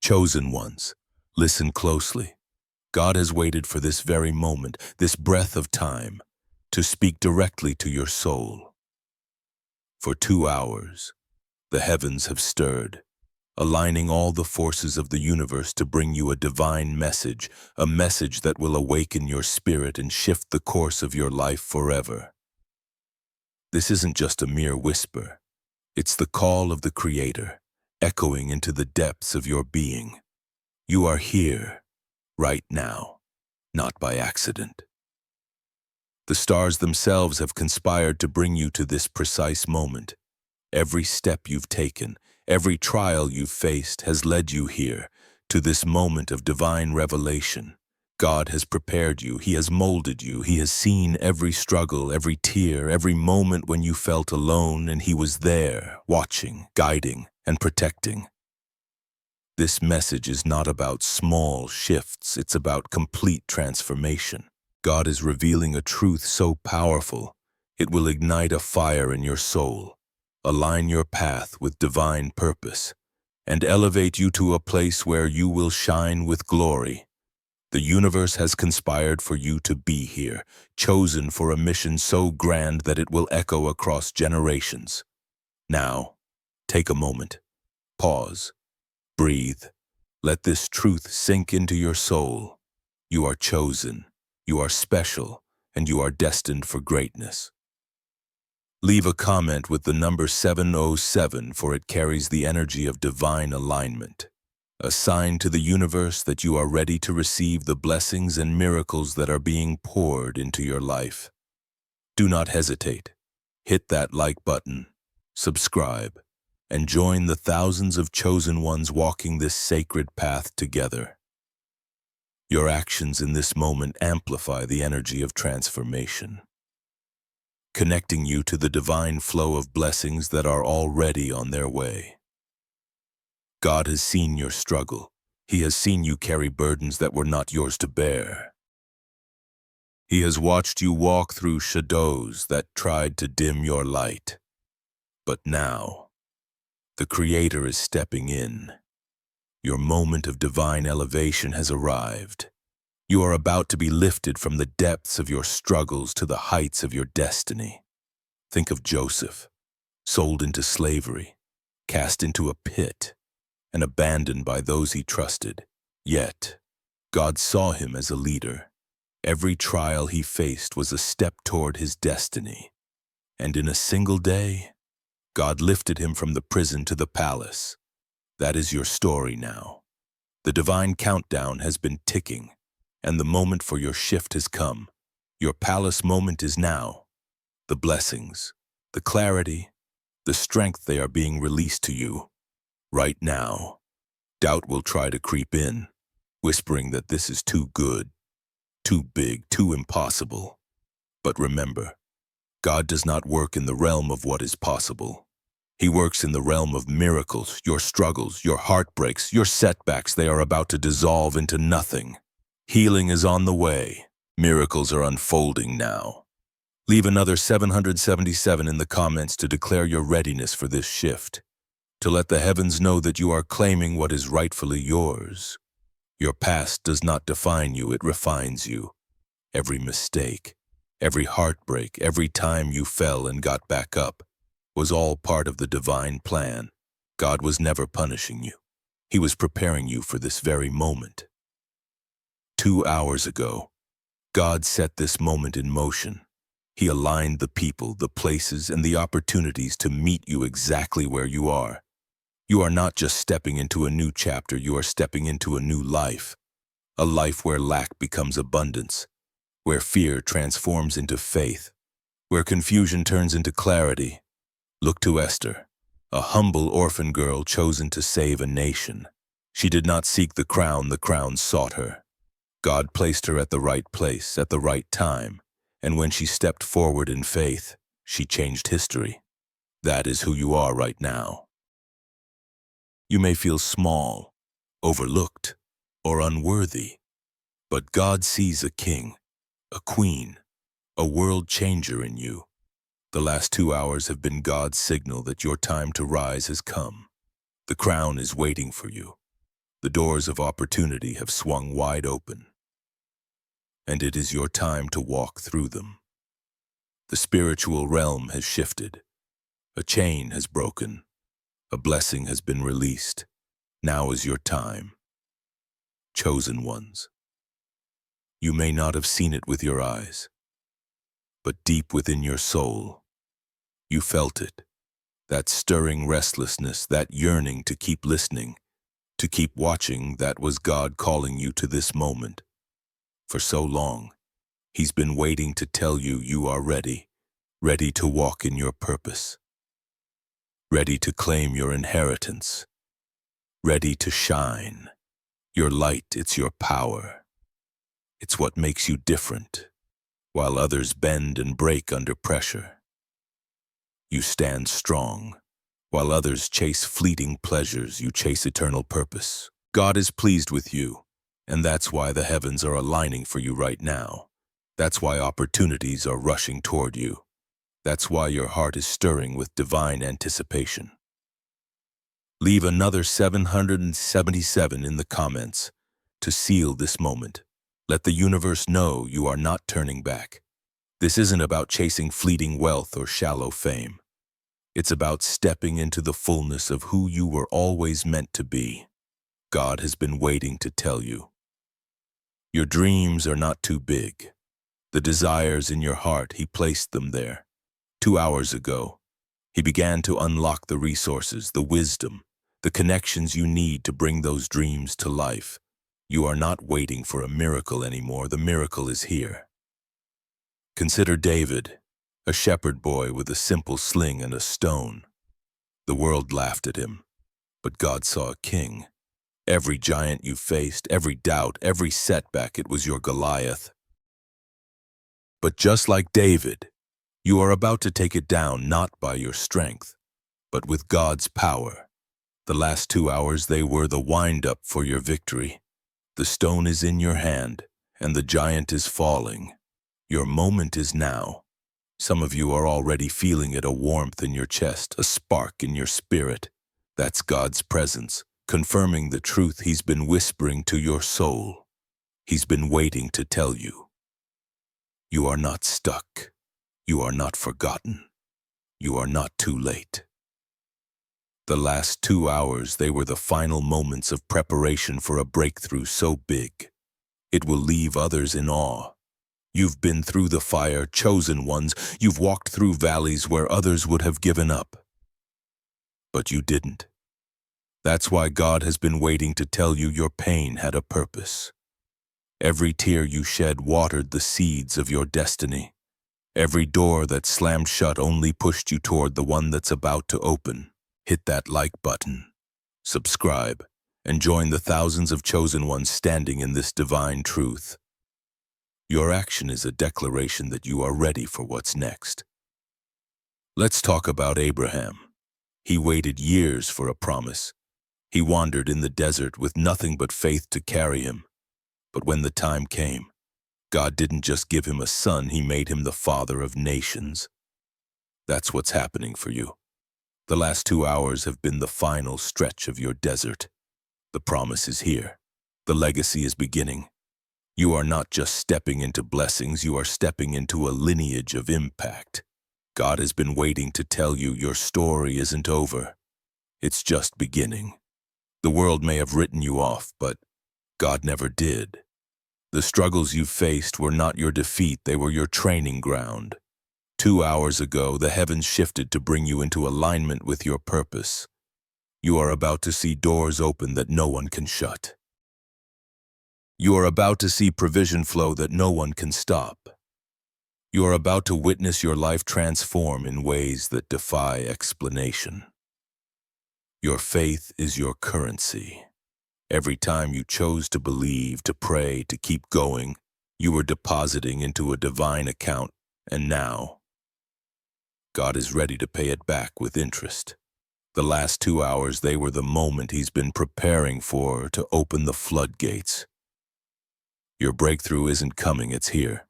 Chosen ones, listen closely. God has waited for this very moment, this breath of time, to speak directly to your soul. For 2 hours, the heavens have stirred, aligning all the forces of the universe to bring you a divine message, a message that will awaken your spirit and shift the course of your life forever. This isn't just a mere whisper. It's the call of the Creator, echoing into the depths of your being. You are here, right now, not by accident. The stars themselves have conspired to bring you to this precise moment. Every step you've taken, every trial you've faced has led you here, to this moment of divine revelation. God has prepared you, He has molded you, He has seen every struggle, every tear, every moment when you felt alone, and He was there, watching, guiding, and protecting. This message is not about small shifts, it's about complete transformation. God is revealing a truth so powerful, it will ignite a fire in your soul, align your path with divine purpose, and elevate you to a place where you will shine with glory. The universe has conspired for you to be here, chosen for a mission so grand that it will echo across generations. Now, take a moment, pause, breathe. Let this truth sink into your soul. You are chosen, you are special, and you are destined for greatness. Leave a comment with the number 707, for it carries the energy of divine alignment, a sign to the universe that you are ready to receive the blessings and miracles that are being poured into your life. Do not hesitate. Hit that like button, subscribe, and join the thousands of chosen ones walking this sacred path together. Your actions in this moment amplify the energy of transformation, connecting you to the divine flow of blessings that are already on their way. God has seen your struggle. He has seen you carry burdens that were not yours to bear. He has watched you walk through shadows that tried to dim your light. But now, the Creator is stepping in. Your moment of divine elevation has arrived. You are about to be lifted from the depths of your struggles to the heights of your destiny. Think of Joseph, sold into slavery, cast into a pit, and abandoned by those he trusted. Yet, God saw him as a leader. Every trial he faced was a step toward his destiny. And in a single day, God lifted him from the prison to the palace. That is your story now. The divine countdown has been ticking, and the moment for your shift has come. Your palace moment is now. The blessings, the clarity, the strength, they are being released to you. Right now, doubt will try to creep in, whispering that this is too good, too big, too impossible. But remember, God does not work in the realm of what is possible. He works in the realm of miracles. Your struggles, your heartbreaks, your setbacks, they are about to dissolve into nothing. Healing is on the way. Miracles are unfolding now. Leave another 777 in the comments to declare your readiness for this shift, to let the heavens know that you are claiming what is rightfully yours. Your past does not define you, it refines you. Every mistake, every heartbreak, every time you fell and got back up, was all part of the divine plan. God was never punishing you. He was preparing you for this very moment. 2 hours ago, God set this moment in motion. He aligned the people, the places, and the opportunities to meet you exactly where you are. You are not just stepping into a new chapter, you are stepping into a new life. A life where lack becomes abundance, where fear transforms into faith, where confusion turns into clarity. Look to Esther, a humble orphan girl chosen to save a nation. She did not seek the crown sought her. God placed her at the right place, at the right time, and when she stepped forward in faith, she changed history. That is who you are right now. You may feel small, overlooked, or unworthy, but God sees a king, a queen, a world changer in you. The last 2 hours have been God's signal that your time to rise has come. The crown is waiting for you. The doors of opportunity have swung wide open, and it is your time to walk through them. The spiritual realm has shifted. A chain has broken. A blessing has been released. Now is your time. Chosen ones. You may not have seen it with your eyes, but deep within your soul, you felt it. That stirring restlessness, that yearning to keep listening, to keep watching, that was God calling you to this moment. For so long, He's been waiting to tell you you are ready, ready to walk in your purpose, ready to claim your inheritance, ready to shine. Your light, it's your power. It's what makes you different. While others bend and break under pressure, you stand strong. While others chase fleeting pleasures, you chase eternal purpose. God is pleased with you, and that's why the heavens are aligning for you right now. That's why opportunities are rushing toward you. That's why your heart is stirring with divine anticipation. Leave another 777 in the comments to seal this moment. Let the universe know you are not turning back. This isn't about chasing fleeting wealth or shallow fame. It's about stepping into the fullness of who you were always meant to be. God has been waiting to tell you. Your dreams are not too big. The desires in your heart, He placed them there. 2 hours ago, He began to unlock the resources, the wisdom, the connections you need to bring those dreams to life. You are not waiting for a miracle anymore. The miracle is here. Consider David, a shepherd boy with a simple sling and a stone. The world laughed at him, but God saw a king. Every giant you faced, every doubt, every setback, it was your Goliath. But just like David, you are about to take it down not by your strength, but with God's power. The last 2 hours, they were the wind-up for your victory. The stone is in your hand, and the giant is falling. Your moment is now. Some of you are already feeling it, a warmth in your chest, a spark in your spirit. That's God's presence, confirming the truth He's been whispering to your soul. He's been waiting to tell you. You are not stuck. You are not forgotten. You are not too late. The last 2 hours, they were the final moments of preparation for a breakthrough so big, it will leave others in awe. You've been through the fire, chosen ones. You've walked through valleys where others would have given up. But you didn't. That's why God has been waiting to tell you your pain had a purpose. Every tear you shed watered the seeds of your destiny. Every door that slammed shut only pushed you toward the one that's about to open. Hit that like button, subscribe, and join the thousands of chosen ones standing in this divine truth. Your action is a declaration that you are ready for what's next. Let's talk about Abraham. He waited years for a promise. He wandered in the desert with nothing but faith to carry him. But when the time came, God didn't just give him a son, He made him the father of nations. That's what's happening for you. The last 2 hours have been the final stretch of your desert. The promise is here. The legacy is beginning. You are not just stepping into blessings, you are stepping into a lineage of impact. God has been waiting to tell you your story isn't over. It's just beginning. The world may have written you off, but God never did. The struggles you faced were not your defeat, they were your training ground. 2 hours ago, the heavens shifted to bring you into alignment with your purpose. You are about to see doors open that no one can shut. You are about to see provision flow that no one can stop. You are about to witness your life transform in ways that defy explanation. Your faith is your currency. Every time you chose to believe, to pray, to keep going, you were depositing into a divine account, and now, God is ready to pay it back with interest. The last 2 hours, they were the moment He's been preparing for to open the floodgates. Your breakthrough isn't coming, it's here.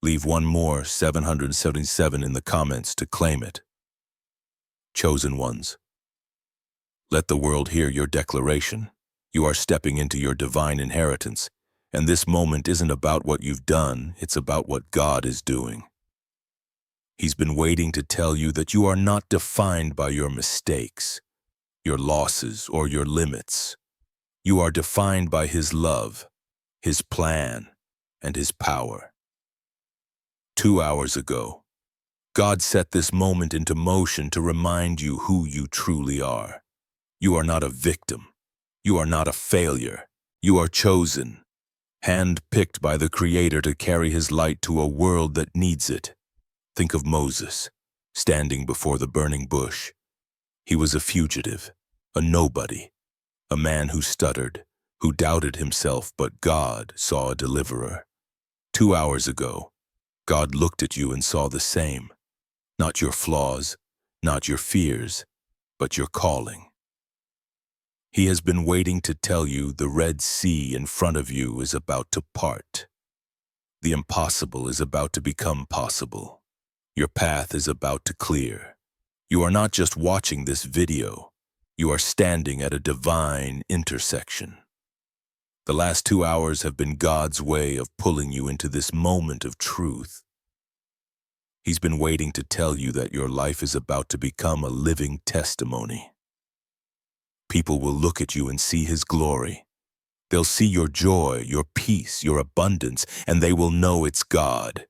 Leave one more 777 in the comments to claim it. Chosen ones, let the world hear your declaration. You are stepping into your divine inheritance, and this moment isn't about what you've done, it's about what God is doing. He's been waiting to tell you that you are not defined by your mistakes, your losses, or your limits. You are defined by His love, His plan, and His power. 2 hours ago, God set this moment into motion to remind you who you truly are. You are not a victim. You are not a failure. You are chosen, hand-picked by the Creator to carry His light to a world that needs it. Think of Moses, standing before the burning bush. He was a fugitive, a nobody, a man who stuttered, who doubted himself, but God saw a deliverer. 2 hours ago, God looked at you and saw the same. Not your flaws, not your fears, but your calling. He has been waiting to tell you the Red Sea in front of you is about to part. The impossible is about to become possible. Your path is about to clear. You are not just watching this video. You are standing at a divine intersection. The last 2 hours have been God's way of pulling you into this moment of truth. He's been waiting to tell you that your life is about to become a living testimony. People will look at you and see His glory. They'll see your joy, your peace, your abundance, and they will know it's God.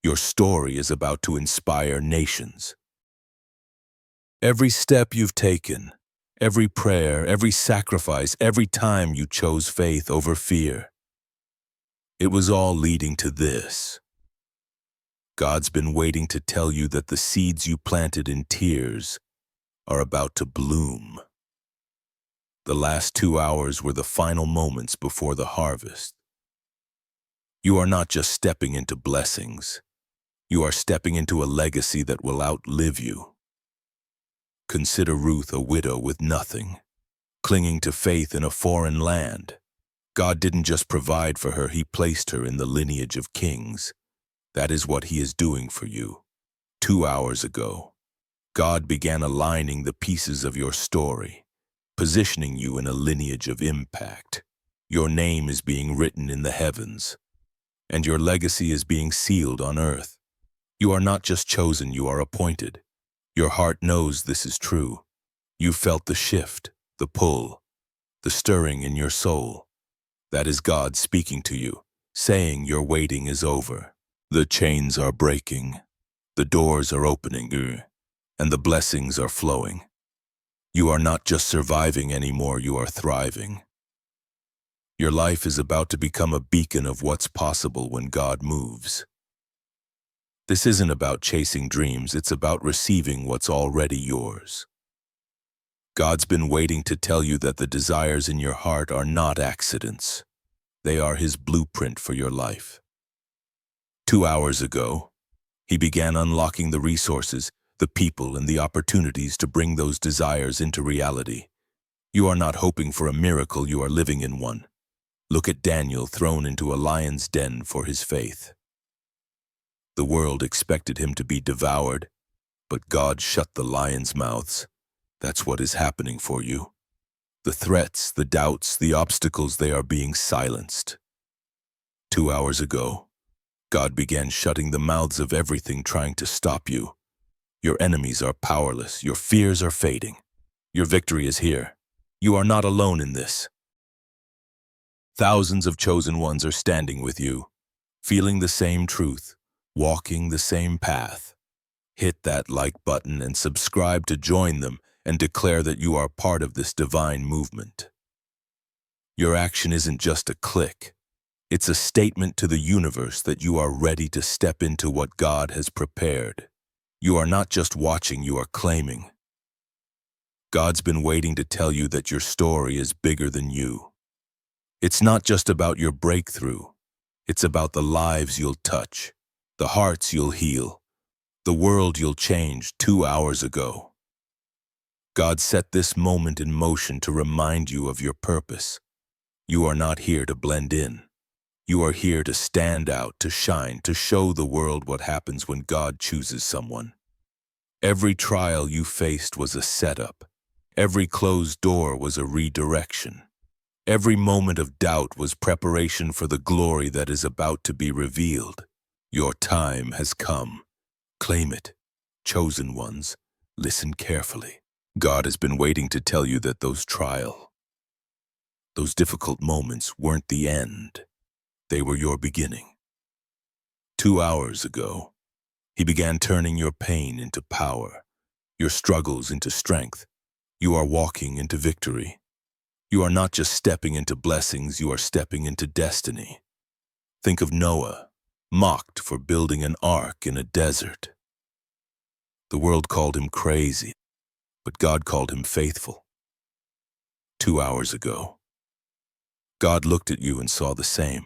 Your story is about to inspire nations. Every step you've taken, every prayer, every sacrifice, every time you chose faith over fear, it was all leading to this. God's been waiting to tell you that the seeds you planted in tears are about to bloom. The last 2 hours were the final moments before the harvest. You are not just stepping into blessings. You are stepping into a legacy that will outlive you. Consider Ruth a widow with nothing, clinging to faith in a foreign land. God didn't just provide for her, He placed her in the lineage of kings. That is what He is doing for you. 2 hours ago, God began aligning the pieces of your story, positioning you in a lineage of impact. Your name is being written in the heavens, and your legacy is being sealed on earth. You are not just chosen, you are appointed. Your heart knows this is true. You felt the shift, the pull, the stirring in your soul. That is God speaking to you, saying your waiting is over. The chains are breaking, the doors are opening, and the blessings are flowing. You are not just surviving anymore, you are thriving. Your life is about to become a beacon of what's possible when God moves. This isn't about chasing dreams, it's about receiving what's already yours. God's been waiting to tell you that the desires in your heart are not accidents. They are His blueprint for your life. 2 hours ago, He began unlocking the resources, the people, and the opportunities to bring those desires into reality. You are not hoping for a miracle, you are living in one. Look at Daniel thrown into a lion's den for his faith. The world expected him to be devoured, but God shut the lions' mouths. That's what is happening for you. The threats, the doubts, the obstacles, they are being silenced. 2 hours ago, God began shutting the mouths of everything trying to stop you. Your enemies are powerless. Your fears are fading. Your victory is here. You are not alone in this. Thousands of chosen ones are standing with you, feeling the same truth, walking the same path. Hit that like button and subscribe to join them and declare that you are part of this divine movement. Your action isn't just a click. It's a statement to the universe that you are ready to step into what God has prepared. You are not just watching, you are claiming. God's been waiting to tell you that your story is bigger than you. It's not just about your breakthrough. It's about the lives you'll touch, the hearts you'll heal, the world you'll change. 2 hours ago, God set this moment in motion to remind you of your purpose. You are not here to blend in. You are here to stand out, to shine, to show the world what happens when God chooses someone. Every trial you faced was a setup. Every closed door was a redirection. Every moment of doubt was preparation for the glory that is about to be revealed. Your time has come. Claim it. Chosen ones, listen carefully. God has been waiting to tell you that those difficult moments weren't the end. They were your beginning. 2 hours ago, He began turning your pain into power, your struggles into strength. You are walking into victory. You are not just stepping into blessings, you are stepping into destiny. Think of Noah, mocked for building an ark in a desert. The world called him crazy, but God called him faithful. 2 hours ago, God looked at you and saw the same.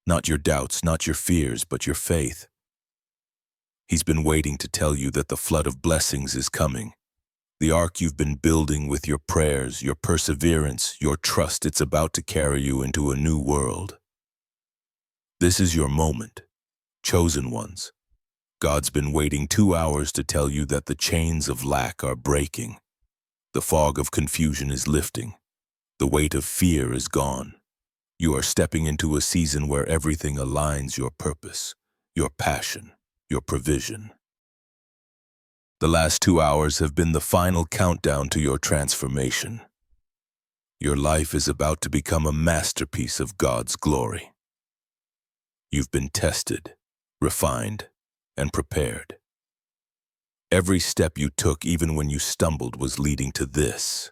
Not your doubts, not your fears, but your faith. He's been waiting to tell you that the flood of blessings is coming. The ark you've been building with your prayers, your perseverance, your trust, it's about to carry you into a new world. This is your moment, chosen ones. God's been waiting 2 hours to tell you that the chains of lack are breaking. The fog of confusion is lifting. The weight of fear is gone. You are stepping into a season where everything aligns: your purpose, your passion, your provision. The last 2 hours have been the final countdown to your transformation. Your life is about to become a masterpiece of God's glory. You've been tested, refined, and prepared. Every step you took, even when you stumbled, was leading to this.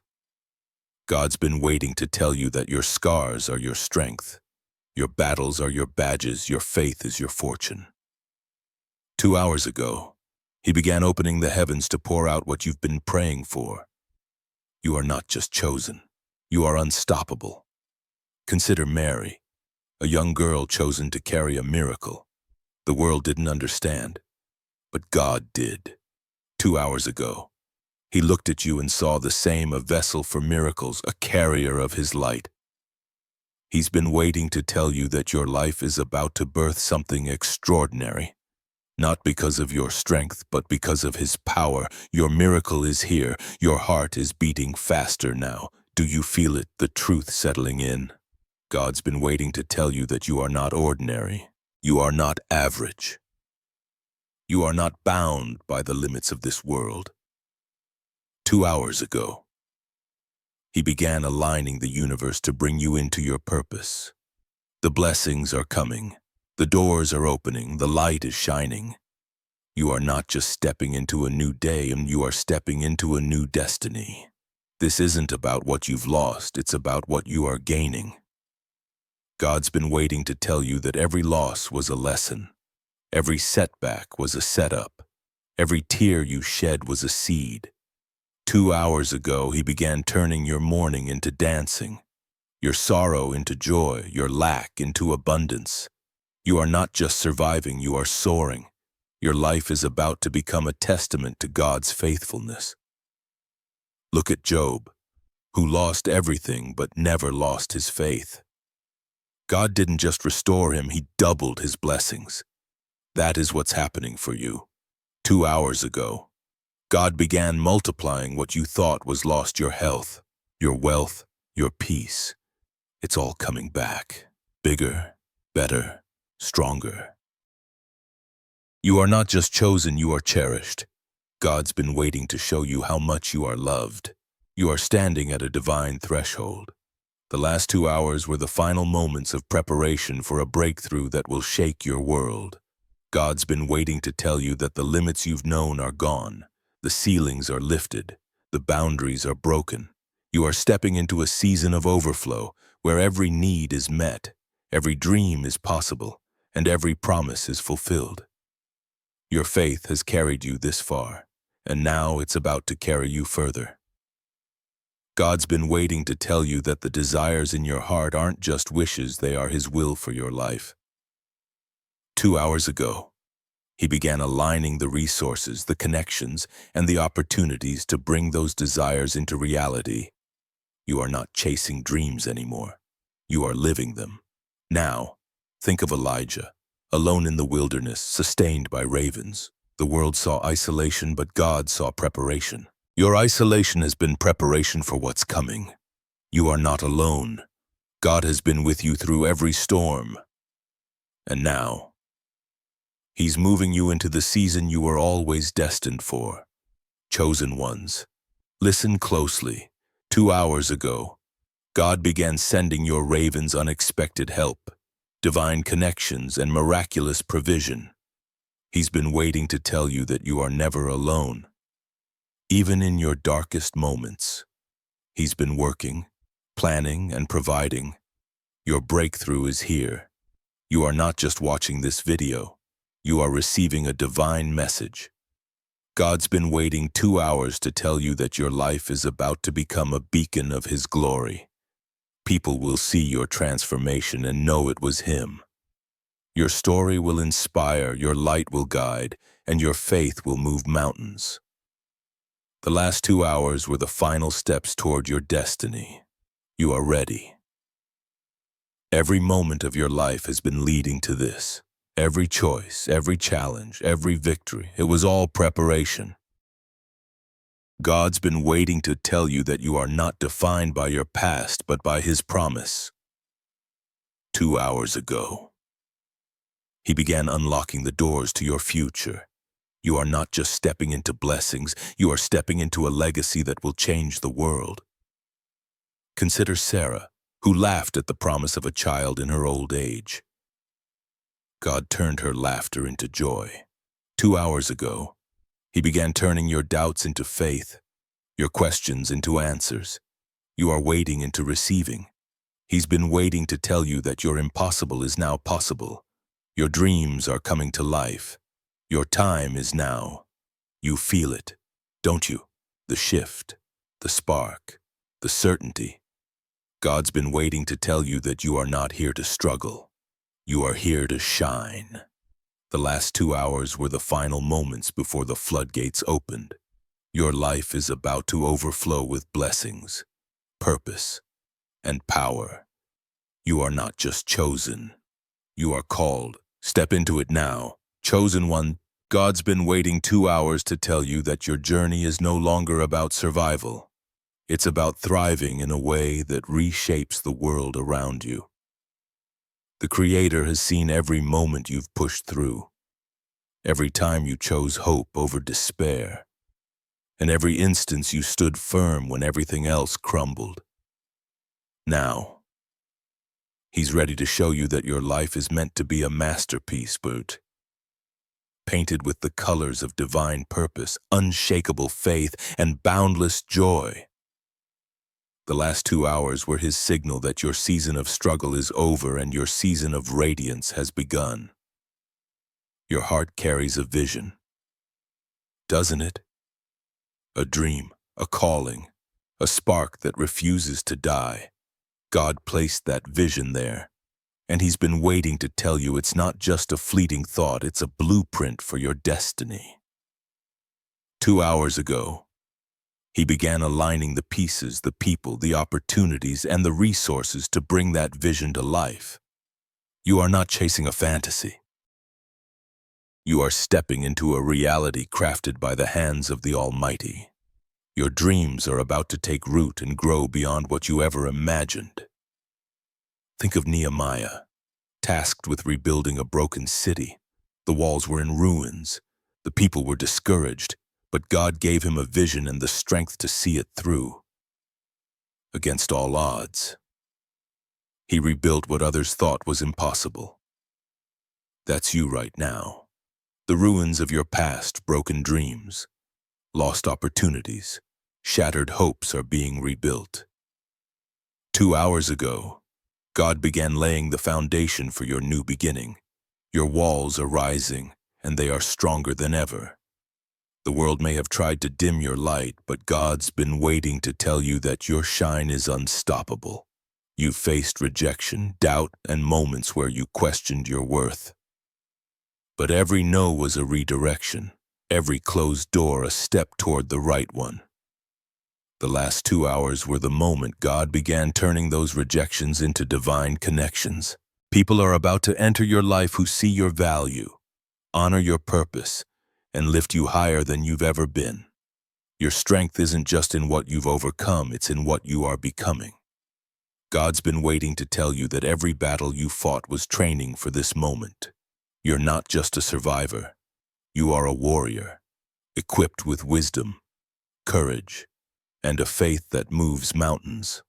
God's been waiting to tell you that your scars are your strength, your battles are your badges, your faith is your fortune. 2 hours ago, He began opening the heavens to pour out what you've been praying for. You are not just chosen, you are unstoppable. Consider Mary, a young girl chosen to carry a miracle. The world didn't understand, but God did. 2 hours ago, He looked at you and saw the same: a vessel for miracles, a carrier of His light. He's been waiting to tell you that your life is about to birth something extraordinary. Not because of your strength, but because of His power. Your miracle is here. Your heart is beating faster now. Do you feel it, the truth settling in? God's been waiting to tell you that you are not ordinary. You are not average. You are not bound by the limits of this world. 2 hours ago, He began aligning the universe to bring you into your purpose. The blessings are coming. The doors are opening. The light is shining. You are not just stepping into a new day, and you are stepping into a new destiny. This isn't about what you've lost. It's about what you are gaining. God's been waiting to tell you that every loss was a lesson. Every setback was a setup. Every tear you shed was a seed. 2 hours ago, He began turning your mourning into dancing, your sorrow into joy, your lack into abundance. You are not just surviving, you are soaring. Your life is about to become a testament to God's faithfulness. Look at Job, who lost everything but never lost his faith. God didn't just restore him, He doubled his blessings. That is what's happening for you. 2 hours ago, God began multiplying what you thought was lost: your health, your wealth, your peace. It's all coming back. Bigger, better, stronger. You are not just chosen, you are cherished. God's been waiting to show you how much you are loved. You are standing at a divine threshold. The last 2 hours were the final moments of preparation for a breakthrough that will shake your world. God's been waiting to tell you that the limits you've known are gone. The ceilings are lifted. The boundaries are broken. You are stepping into a season of overflow where every need is met, every dream is possible, and every promise is fulfilled. Your faith has carried you this far, and now it's about to carry you further. God's been waiting to tell you that the desires in your heart aren't just wishes, they are His will for your life. 2 hours ago, He began aligning the resources, the connections, and the opportunities to bring those desires into reality. You are not chasing dreams anymore. You are living them. Now, think of Elijah, alone in the wilderness, sustained by ravens. The world saw isolation, but God saw preparation. Your isolation has been preparation for what's coming. You are not alone. God has been with you through every storm. And now, He's moving you into the season you were always destined for. Chosen ones, listen closely. 2 hours ago, God began sending your ravens unexpected help, divine connections, and miraculous provision. He's been waiting to tell you that you are never alone. Even in your darkest moments, He's been working, planning, and providing. Your breakthrough is here. You are not just watching this video. You are receiving a divine message. God's been waiting 2 hours to tell you that your life is about to become a beacon of His glory. People will see your transformation and know it was Him. Your story will inspire, your light will guide, and your faith will move mountains. The last 2 hours were the final steps toward your destiny. You are ready. Every moment of your life has been leading to this. Every choice, every challenge, every victory, it was all preparation. God's been waiting to tell you that you are not defined by your past, but by His promise. 2 hours ago, He began unlocking the doors to your future. You are not just stepping into blessings, you are stepping into a legacy that will change the world. Consider Sarah, who laughed at the promise of a child in her old age. God turned her laughter into joy. 2 hours ago, He began turning your doubts into faith, your questions into answers. You are waiting into receiving. He's been waiting to tell you that your impossible is now possible. Your dreams are coming to life. Your time is now. You feel it, don't you? The shift, the spark, the certainty. God's been waiting to tell you that you are not here to struggle. You are here to shine. The last 2 hours were the final moments before the floodgates opened. Your life is about to overflow with blessings, purpose, and power. You are not just chosen. You are called. Step into it now. Chosen one, God's been waiting 2 hours to tell you that your journey is no longer about survival. It's about thriving in a way that reshapes the world around you. The Creator has seen every moment you've pushed through, every time you chose hope over despair, and every instance you stood firm when everything else crumbled. Now, He's ready to show you that your life is meant to be a masterpiece, painted with the colors of divine purpose, unshakable faith, and boundless joy. The last 2 hours were His signal that your season of struggle is over and your season of radiance has begun. Your heart carries a vision, doesn't it? A dream, a calling, a spark that refuses to die. God placed that vision there, and He's been waiting to tell you it's not just a fleeting thought, it's a blueprint for your destiny. 2 hours ago, He began aligning the pieces, the people, the opportunities, and the resources to bring that vision to life. You are not chasing a fantasy. You are stepping into a reality crafted by the hands of the Almighty. Your dreams are about to take root and grow beyond what you ever imagined. Think of Nehemiah, tasked with rebuilding a broken city. The walls were in ruins. The people were discouraged, but God gave him a vision and the strength to see it through. Against all odds, he rebuilt what others thought was impossible. That's you right now. The ruins of your past, broken dreams, lost opportunities, shattered hopes are being rebuilt. 2 hours ago, God began laying the foundation for your new beginning. Your walls are rising, and they are stronger than ever. The world may have tried to dim your light, but God's been waiting to tell you that your shine is unstoppable. You faced rejection, doubt, and moments where you questioned your worth. But every no was a redirection, every closed door a step toward the right one. The last 2 hours were the moment God began turning those rejections into divine connections. People are about to enter your life who see your value, honor your purpose, and lift you higher than you've ever been. Your strength isn't just in what you've overcome, it's in what you are becoming. God's been waiting to tell you that every battle you fought was training for this moment. You're not just a survivor. You are a warrior, equipped with wisdom, courage, and a faith that moves mountains.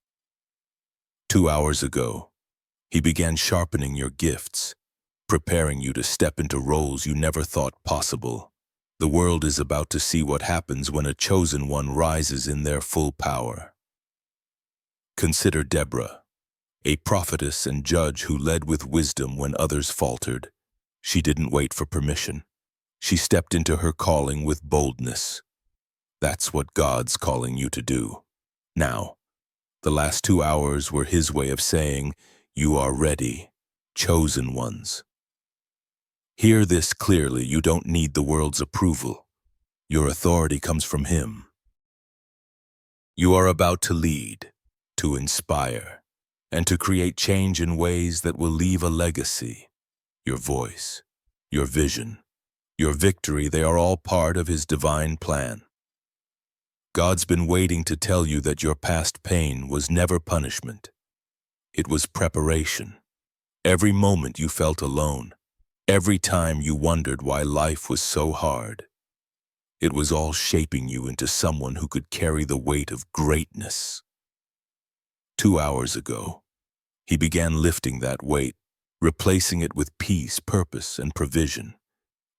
2 hours ago, He began sharpening your gifts, preparing you to step into roles you never thought possible. The world is about to see what happens when a chosen one rises in their full power. Consider Deborah, a prophetess and judge who led with wisdom when others faltered. She didn't wait for permission. She stepped into her calling with boldness. That's what God's calling you to do. Now, the last 2 hours were His way of saying, you are ready, chosen ones. Hear this clearly, you don't need the world's approval. Your authority comes from Him. You are about to lead, to inspire, and to create change in ways that will leave a legacy. Your voice, your vision, your victory, they are all part of His divine plan. God's been waiting to tell you that your past pain was never punishment. It was preparation. Every moment you felt alone, every time you wondered why life was so hard, it was all shaping you into someone who could carry the weight of greatness. 2 hours ago, He began lifting that weight, replacing it with peace, purpose, and provision.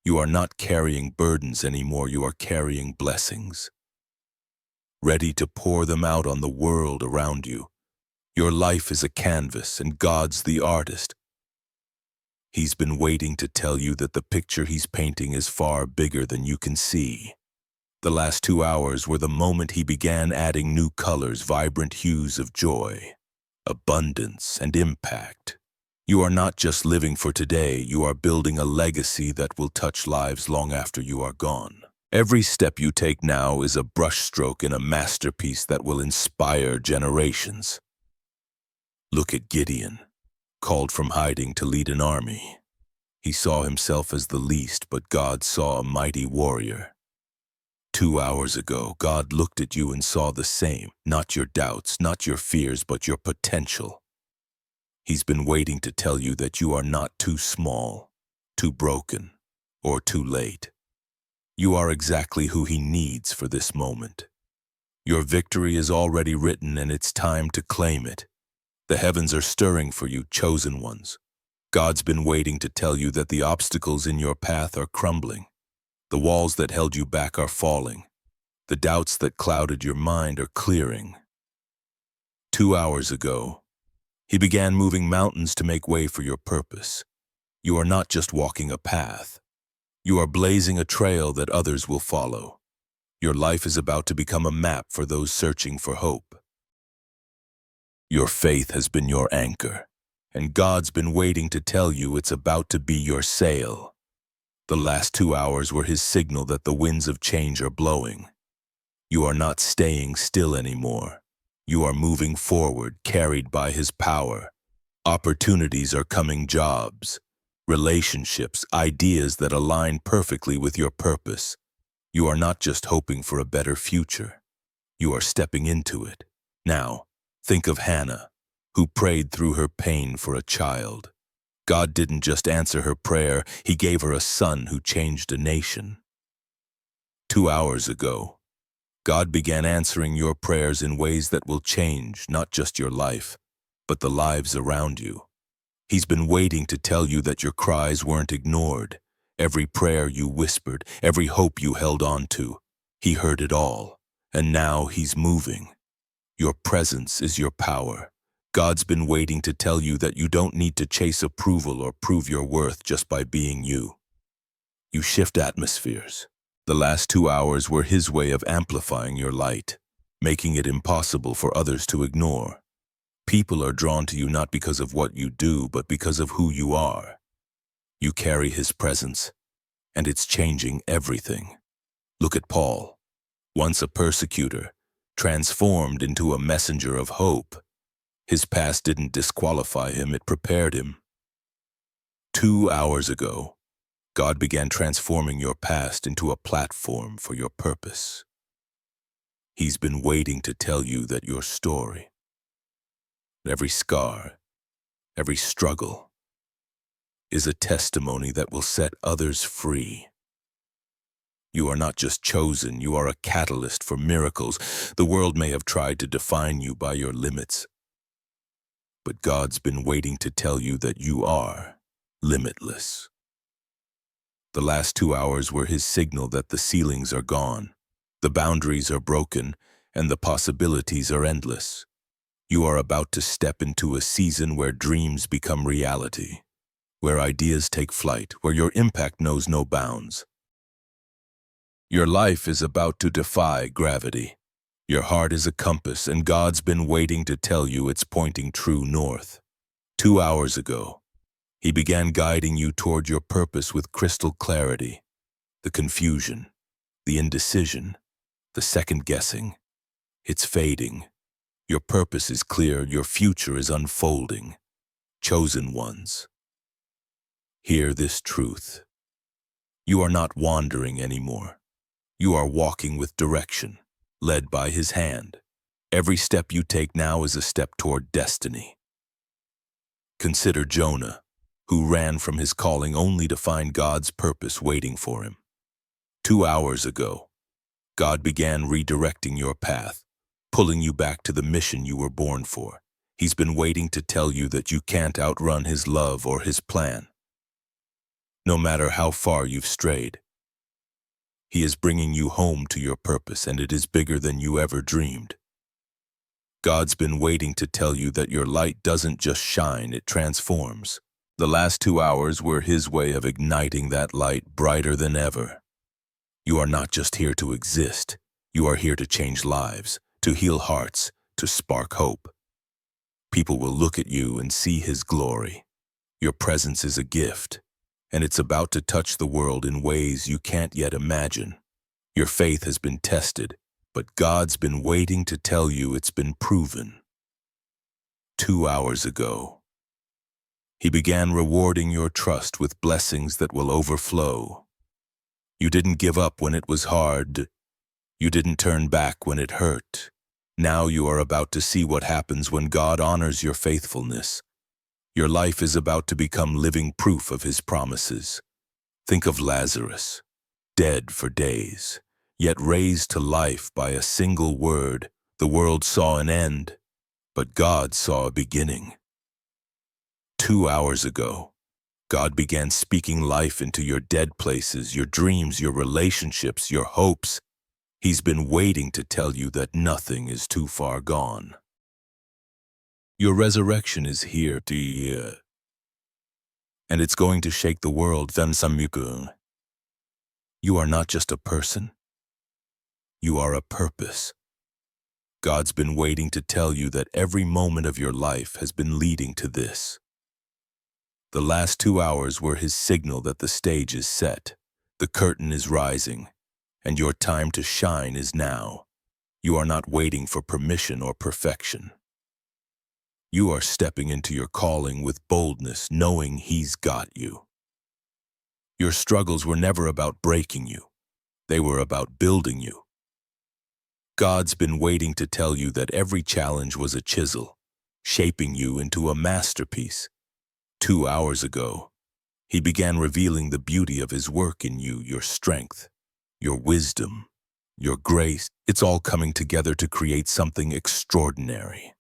You are not carrying burdens anymore, you are carrying blessings, ready to pour them out on the world around you. Your life is a canvas and God's the artist. He's been waiting to tell you that the picture He's painting is far bigger than you can see. The last 2 hours were the moment He began adding new colors, vibrant hues of joy, abundance, and impact. You are not just living for today, you are building a legacy that will touch lives long after you are gone. Every step you take now is a brushstroke in a masterpiece that will inspire generations. Look at Gideon, called from hiding to lead an army. He saw himself as the least, but God saw a mighty warrior. 2 hours ago, God looked at you and saw the same, not your doubts, not your fears, but your potential. He's been waiting to tell you that you are not too small, too broken, or too late. You are exactly who He needs for this moment. Your victory is already written and it's time to claim it. The heavens are stirring for you, chosen ones. God's been waiting to tell you that the obstacles in your path are crumbling. The walls that held you back are falling. The doubts that clouded your mind are clearing. 2 hours ago, He began moving mountains to make way for your purpose. You are not just walking a path. You are blazing a trail that others will follow. Your life is about to become a map for those searching for hope. Your faith has been your anchor, and God's been waiting to tell you it's about to be your sail. The last 2 hours were His signal that the winds of change are blowing. You are not staying still anymore. You are moving forward, carried by His power. Opportunities are coming, jobs, relationships, ideas that align perfectly with your purpose. You are not just hoping for a better future. You are stepping into it. Now, think of Hannah, who prayed through her pain for a child. God didn't just answer her prayer, He gave her a son who changed a nation. 2 hours ago, God began answering your prayers in ways that will change not just your life, but the lives around you. He's been waiting to tell you that your cries weren't ignored. Every prayer you whispered, every hope you held on to, He heard it all, and now He's moving. Your presence is your power. God's been waiting to tell you that you don't need to chase approval or prove your worth just by being you. You shift atmospheres. The last 2 hours were His way of amplifying your light, making it impossible for others to ignore. People are drawn to you not because of what you do, but because of who you are. You carry His presence, and it's changing everything. Look at Paul, once a persecutor, transformed into a messenger of hope. His past didn't disqualify him, it prepared him. 2 hours ago, God began transforming your past into a platform for your purpose. He's been waiting to tell you that your story, Every scar, every struggle is a testimony that will set others free. You are not just chosen, you are a catalyst for miracles. The world may have tried to define you by your limits, but God's been waiting to tell you that you are limitless. The last 2 hours were his signal that the ceilings are gone, the boundaries are broken, and the possibilities are endless. You are about to step into a season where dreams become reality, where ideas take flight, where your impact knows no bounds. Your life is about to defy gravity. Your heart is a compass, and God's been waiting to tell you it's pointing true north. 2 hours ago, he began guiding you toward your purpose with crystal clarity. The confusion, the indecision, the second-guessing, it's fading. Your purpose is clear, your future is unfolding. Chosen ones, hear this truth. You are not wandering anymore. You are walking with direction, led by his hand. Every step you take now is a step toward destiny. Consider Jonah, who ran from his calling only to find God's purpose waiting for him. 2 hours ago, God began redirecting your path, pulling you back to the mission you were born for. He's been waiting to tell you that you can't outrun his love or his plan. No matter how far you've strayed, he is bringing you home to your purpose, and it is bigger than you ever dreamed. God's been waiting to tell you that your light doesn't just shine, it transforms. The last 2 hours were his way of igniting that light brighter than ever. You are not just here to exist. You are here to change lives, to heal hearts, to spark hope. People will look at you and see his glory. Your presence is a gift, and it's about to touch the world in ways you can't yet imagine. Your faith has been tested, but God's been waiting to tell you it's been proven. 2 hours ago, he began rewarding your trust with blessings that will overflow. You didn't give up when it was hard. You didn't turn back when it hurt. Now you are about to see what happens when God honors your faithfulness. Your life is about to become living proof of his promises. Think of Lazarus, dead for days, yet raised to life by a single word. The world saw an end, but God saw a beginning. 2 hours ago, God began speaking life into your dead places, your dreams, your relationships, your hopes. He's been waiting to tell you that nothing is too far gone. Your resurrection is here to you, and it's going to shake the world. You are not just a person. You are a purpose. God's been waiting to tell you that every moment of your life has been leading to this. The last 2 hours were his signal that the stage is set, the curtain is rising, and your time to shine is now. You are not waiting for permission or perfection. You are stepping into your calling with boldness, knowing he's got you. Your struggles were never about breaking you. They were about building you. God's been waiting to tell you that every challenge was a chisel, shaping you into a masterpiece. 2 hours ago, he began revealing the beauty of his work in you, your strength, your wisdom, your grace. It's all coming together to create something extraordinary.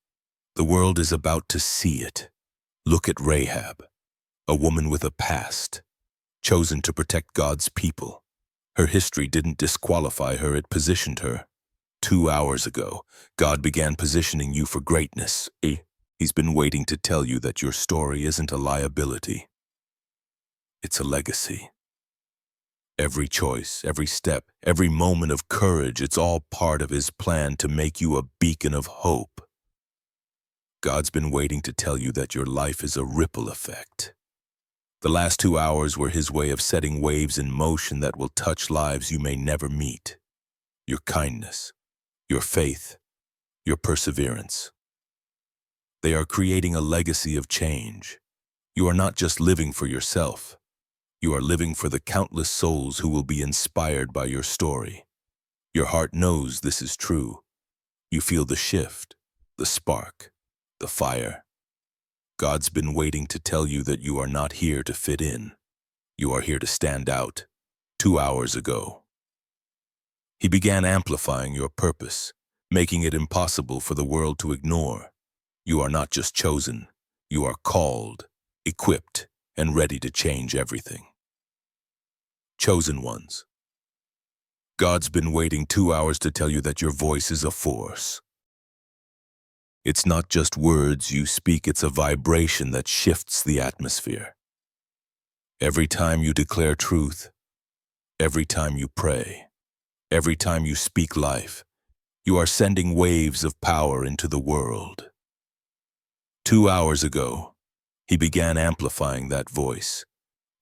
The world is about to see it. Look at Rahab, a woman with a past, chosen to protect God's people. Her history didn't disqualify her, it positioned her. 2 hours ago, God began positioning you for greatness. He's been waiting to tell you that your story isn't a liability. It's a legacy. Every choice, every step, every moment of courage, it's all part of his plan to make you a beacon of hope. God's been waiting to tell you that your life is a ripple effect. The last 2 hours were his way of setting waves in motion that will touch lives you may never meet. Your kindness, your faith, your perseverance. They are creating a legacy of change. You are not just living for yourself. You are living for the countless souls who will be inspired by your story. Your heart knows this is true. You feel the shift, the spark, the fire. God's been waiting to tell you that you are not here to fit in. You are here to stand out. 2 hours ago, He began amplifying your purpose, making it impossible for the world to ignore. You are not just chosen, you are called, equipped, and ready to change everything. Chosen ones. God's been waiting 2 hours to tell you that your voice is a force. It's not just words you speak, it's a vibration that shifts the atmosphere. Every time you declare truth, every time you pray, every time you speak life, you are sending waves of power into the world. 2 hours ago, He began amplifying that voice,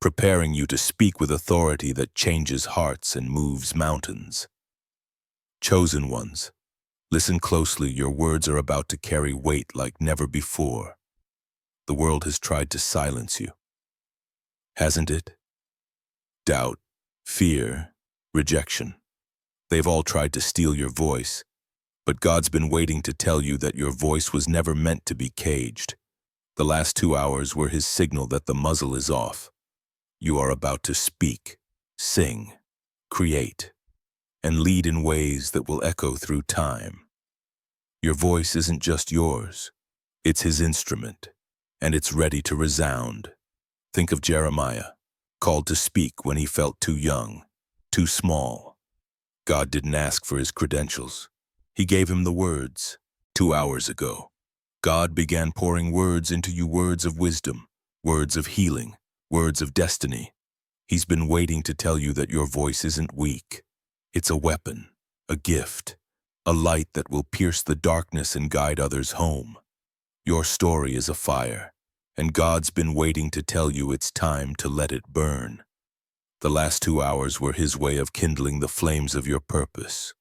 preparing you to speak with authority that changes hearts and moves mountains. Chosen ones, listen closely. Your words are about to carry weight like never before. The world has tried to silence you, hasn't it? Doubt, fear, rejection. They've all tried to steal your voice, but God's been waiting to tell you that your voice was never meant to be caged. The last 2 hours were His signal that the muzzle is off. You are about to speak, sing, create, and lead in ways that will echo through time. Your voice isn't just yours, it's His instrument, and it's ready to resound. Think of Jeremiah, called to speak when he felt too young, too small. God didn't ask for his credentials. He gave him the words. 2 hours ago, God began pouring words into you, words of wisdom, words of healing, words of destiny. He's been waiting to tell you that your voice isn't weak. It's a weapon, a gift, a light that will pierce the darkness and guide others home. Your story is a fire, and God's been waiting to tell you it's time to let it burn. The last 2 hours were His way of kindling the flames of your purpose.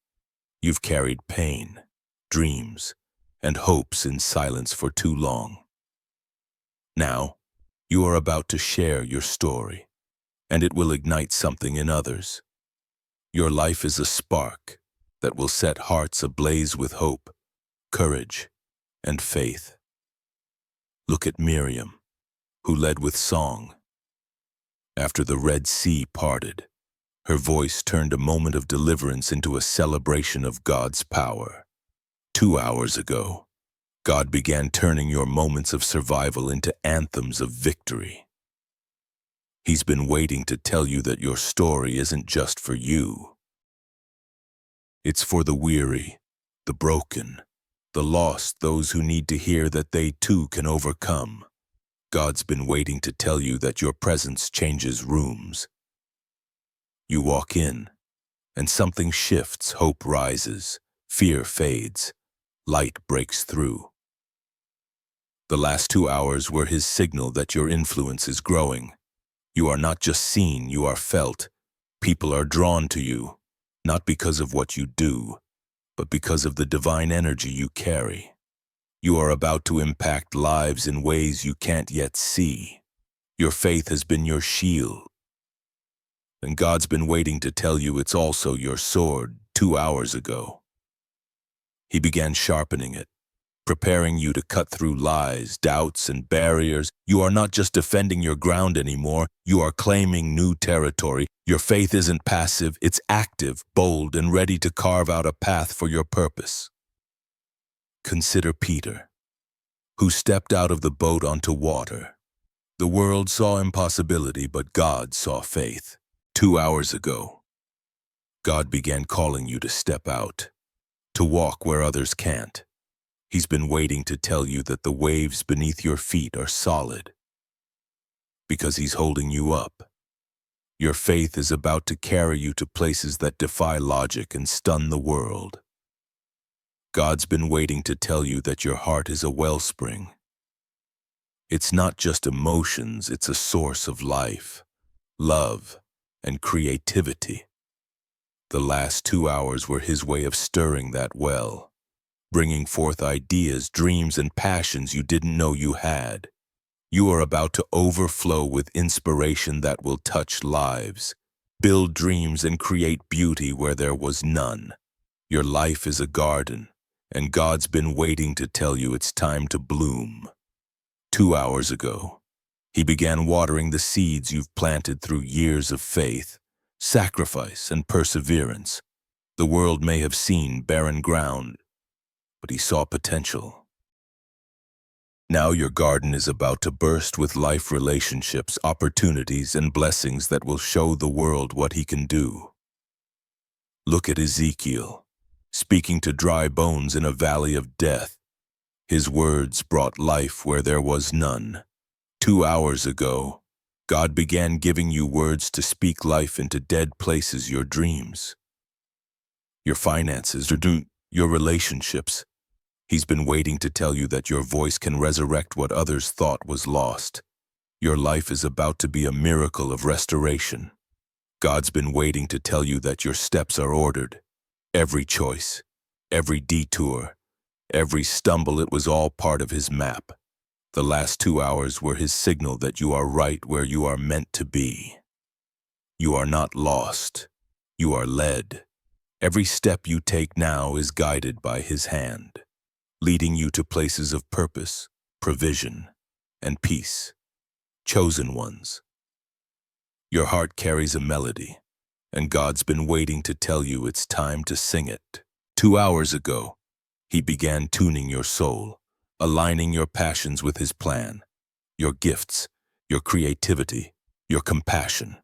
You've carried pain, dreams, and hopes in silence for too long. Now, you are about to share your story, and it will ignite something in others. Your life is a spark that will set hearts ablaze with hope, courage, and faith. Look at Miriam, who led with song. After the Red Sea parted, her voice turned a moment of deliverance into a celebration of God's power. 2 hours ago, God began turning your moments of survival into anthems of victory. He's been waiting to tell you that your story isn't just for you. It's for the weary, the broken, the lost, those who need to hear that they too can overcome. God's been waiting to tell you that your presence changes rooms. You walk in, and something shifts, hope rises, fear fades, light breaks through. The last 2 hours were His signal that your influence is growing. You are not just seen, you are felt. People are drawn to you, not because of what you do, but because of the divine energy you carry. You are about to impact lives in ways you can't yet see. Your faith has been your shield, and God's been waiting to tell you it's also your sword. 2 hours ago, He began sharpening it, preparing you to cut through lies, doubts, and barriers. You are not just defending your ground anymore, you are claiming new territory. Your faith isn't passive, it's active, bold, and ready to carve out a path for your purpose. Consider Peter, who stepped out of the boat onto water. The world saw impossibility, but God saw faith. 2 hours ago, God began calling you to step out, to walk where others can't. He's been waiting to tell you that the waves beneath your feet are solid, because He's holding you up. Your faith is about to carry you to places that defy logic and stun the world. God's been waiting to tell you that your heart is a wellspring. It's not just emotions, it's a source of life, love, and creativity. The last 2 hours were His way of stirring that well, bringing forth ideas, dreams, and passions you didn't know you had. You are about to overflow with inspiration that will touch lives, build dreams, and create beauty where there was none. Your life is a garden, and God's been waiting to tell you it's time to bloom. 2 hours ago, He began watering the seeds you've planted through years of faith, sacrifice, and perseverance. The world may have seen barren ground, but He saw potential. Now your garden is about to burst with life relationships, opportunities, and blessings that will show the world what He can do. Look at Ezekiel, speaking to dry bones in a valley of death. His words brought life where there was none. 2 hours ago, God began giving you words to speak life into dead places, your dreams, your finances, your relationships. He's been waiting to tell you that your voice can resurrect what others thought was lost. Your life is about to be a miracle of restoration. God's been waiting to tell you that your steps are ordered. Every choice, every detour, every stumble, it was all part of His map. The last 2 hours were His signal that you are right where you are meant to be. You are not lost. You are led. Every step you take now is guided by His hand, leading you to places of purpose, provision, and peace. Chosen ones. Your heart carries a melody, and God's been waiting to tell you it's time to sing it. 2 hours ago, He began tuning your soul, aligning your passions with His plan. Your gifts, your creativity, your compassion,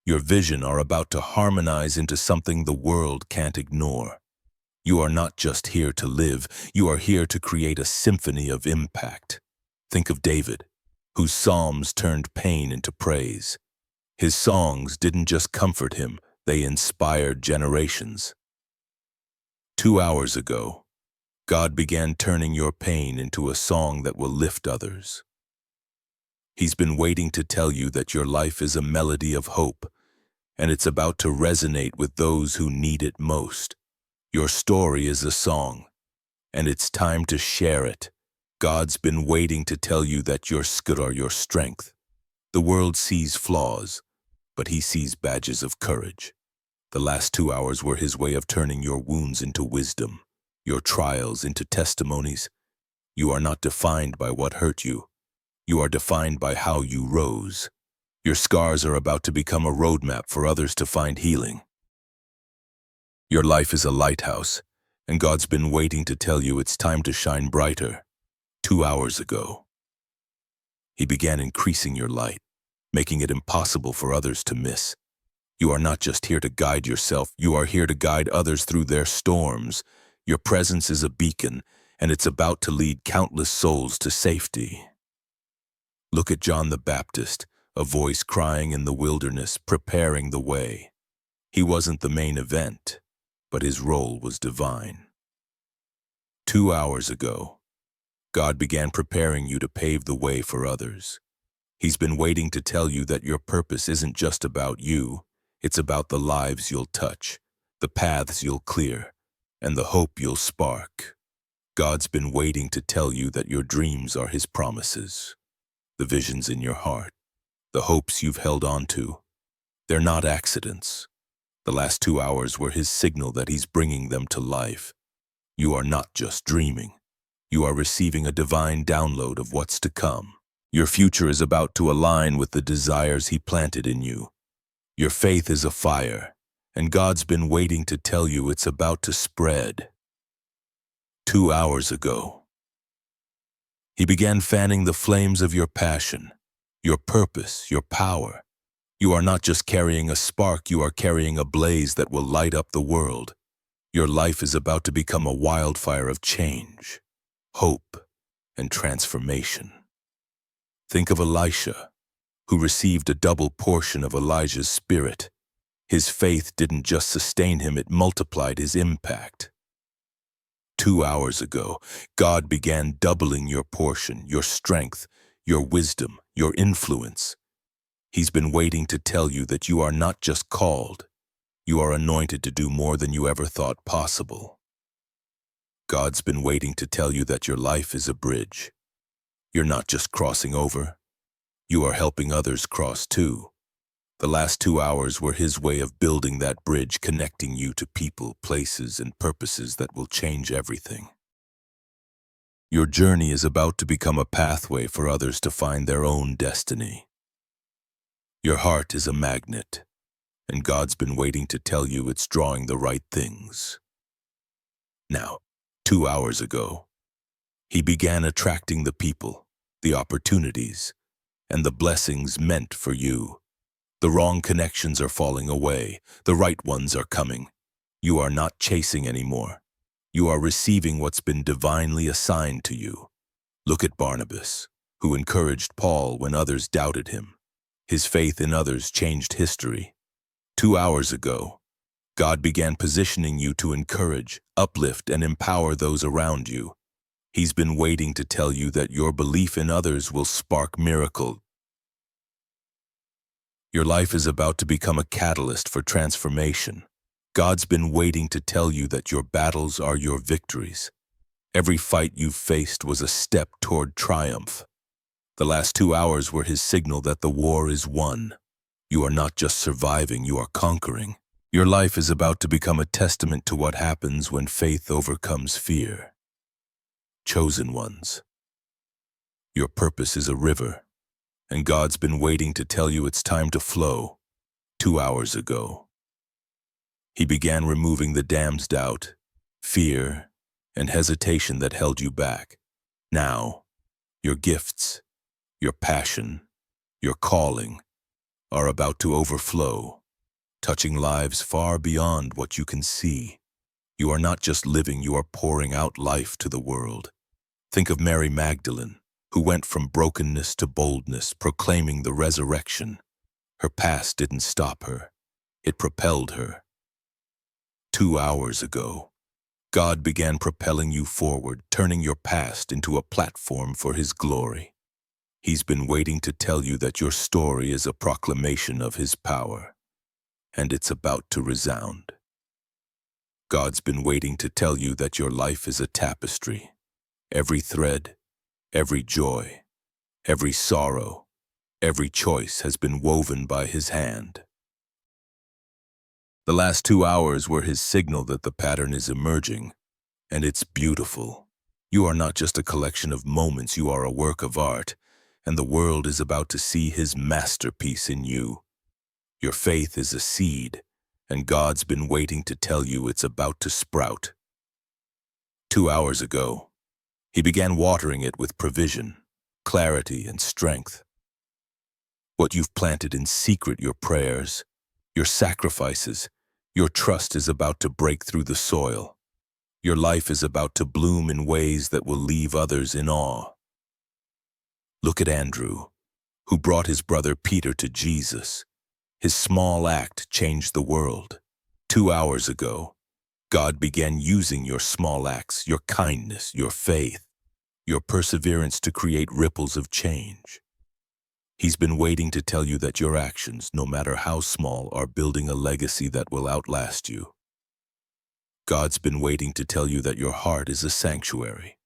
your vision are about to harmonize into something the world can't ignore. You are not just here to live, you are here to create a symphony of impact. Think of David, whose psalms turned pain into praise. His songs didn't just comfort him, they inspired generations. 2 hours ago, God began turning your pain into a song that will lift others. He's been waiting to tell you that your life is a melody of hope, and it's about to resonate with those who need it most. Your story is a song, and it's time to share it. God's been waiting to tell you that your skills are your strength. The world sees flaws, but He sees badges of courage. The last 2 hours were His way of turning your wounds into wisdom, your trials into testimonies. You are not defined by what hurt you. You are defined by how you rose. Your scars are about to become a roadmap for others to find healing. Your life is a lighthouse, and God's been waiting to tell you it's time to shine brighter. 2 hours ago, He began increasing your light, making it impossible for others to miss. You are not just here to guide yourself, you are here to guide others through their storms. Your presence is a beacon, and it's about to lead countless souls to safety. Look at John the Baptist, a voice crying in the wilderness, preparing the way. He wasn't the main event, but his role was divine. 2 hours ago, God began preparing you to pave the way for others. He's been waiting to tell you that your purpose isn't just about you, it's about the lives you'll touch, the paths you'll clear, and the hope you'll spark. God's been waiting to tell you that your dreams are His promises, the visions in your heart, the hopes you've held on to. They're not accidents. The last 2 hours were His signal that He's bringing them to life. You are not just dreaming. You are receiving a divine download of what's to come. Your future is about to align with the desires He planted in you. Your faith is a fire, and God's been waiting to tell you it's about to spread. 2 hours ago, He began fanning the flames of your passion, your purpose, your power. You are not just carrying a spark, you are carrying a blaze that will light up the world. Your life is about to become a wildfire of change, hope, and transformation. Think of Elisha, who received a double portion of Elijah's spirit. His faith didn't just sustain him, it multiplied his impact. 2 hours ago, God began doubling your portion, your strength, your wisdom, your influence. He's been waiting to tell you that you are not just called, you are anointed to do more than you ever thought possible. God's been waiting to tell you that your life is a bridge. You're not just crossing over, you are helping others cross too. The last 2 hours were His way of building that bridge, connecting you to people, places, and purposes that will change everything. Your journey is about to become a pathway for others to find their own destiny. Your heart is a magnet, and God's been waiting to tell you it's drawing the right things. Now, 2 hours ago, He began attracting the people, the opportunities, and the blessings meant for you. The wrong connections are falling away. The right ones are coming. You are not chasing anymore. You are receiving what's been divinely assigned to you. Look at Barnabas, who encouraged Paul when others doubted him. His faith in others changed history. 2 hours ago, God began positioning you to encourage, uplift, and empower those around you. He's been waiting to tell you that your belief in others will spark miracle. Your life is about to become a catalyst for transformation. God's been waiting to tell you that your battles are your victories. Every fight you've faced was a step toward triumph. The last 2 hours were His signal that the war is won. You are not just surviving, you are conquering. Your life is about to become a testament to what happens when faith overcomes fear. Chosen ones. Your purpose is a river, and God's been waiting to tell you it's time to flow. 2 hours ago, He began removing the dam's doubt, fear, and hesitation that held you back. Now, your gifts, your passion, your calling are about to overflow, touching lives far beyond what you can see. You are not just living, you are pouring out life to the world. Think of Mary Magdalene, who went from brokenness to boldness, proclaiming the resurrection. Her past didn't stop her. It propelled her. 2 hours ago, God began propelling you forward, turning your past into a platform for His glory. He's been waiting to tell you that your story is a proclamation of His power, and it's about to resound. God's been waiting to tell you that your life is a tapestry. Every thread, every joy, every sorrow, every choice has been woven by His hand. The last 2 hours were His signal that the pattern is emerging, and it's beautiful. You are not just a collection of moments, you are a work of art, and the world is about to see His masterpiece in you. Your faith is a seed, and God's been waiting to tell you it's about to sprout. 2 hours ago, He began watering it with provision, clarity, and strength. What you've planted in secret, your prayers, your sacrifices, your trust is about to break through the soil. Your life is about to bloom in ways that will leave others in awe. Look at Andrew, who brought his brother Peter to Jesus. His small act changed the world. 2 hours ago, God began using your small acts, your kindness, your faith, your perseverance to create ripples of change. He's been waiting to tell you that your actions, no matter how small, are building a legacy that will outlast you. God's been waiting to tell you that your heart is a sanctuary.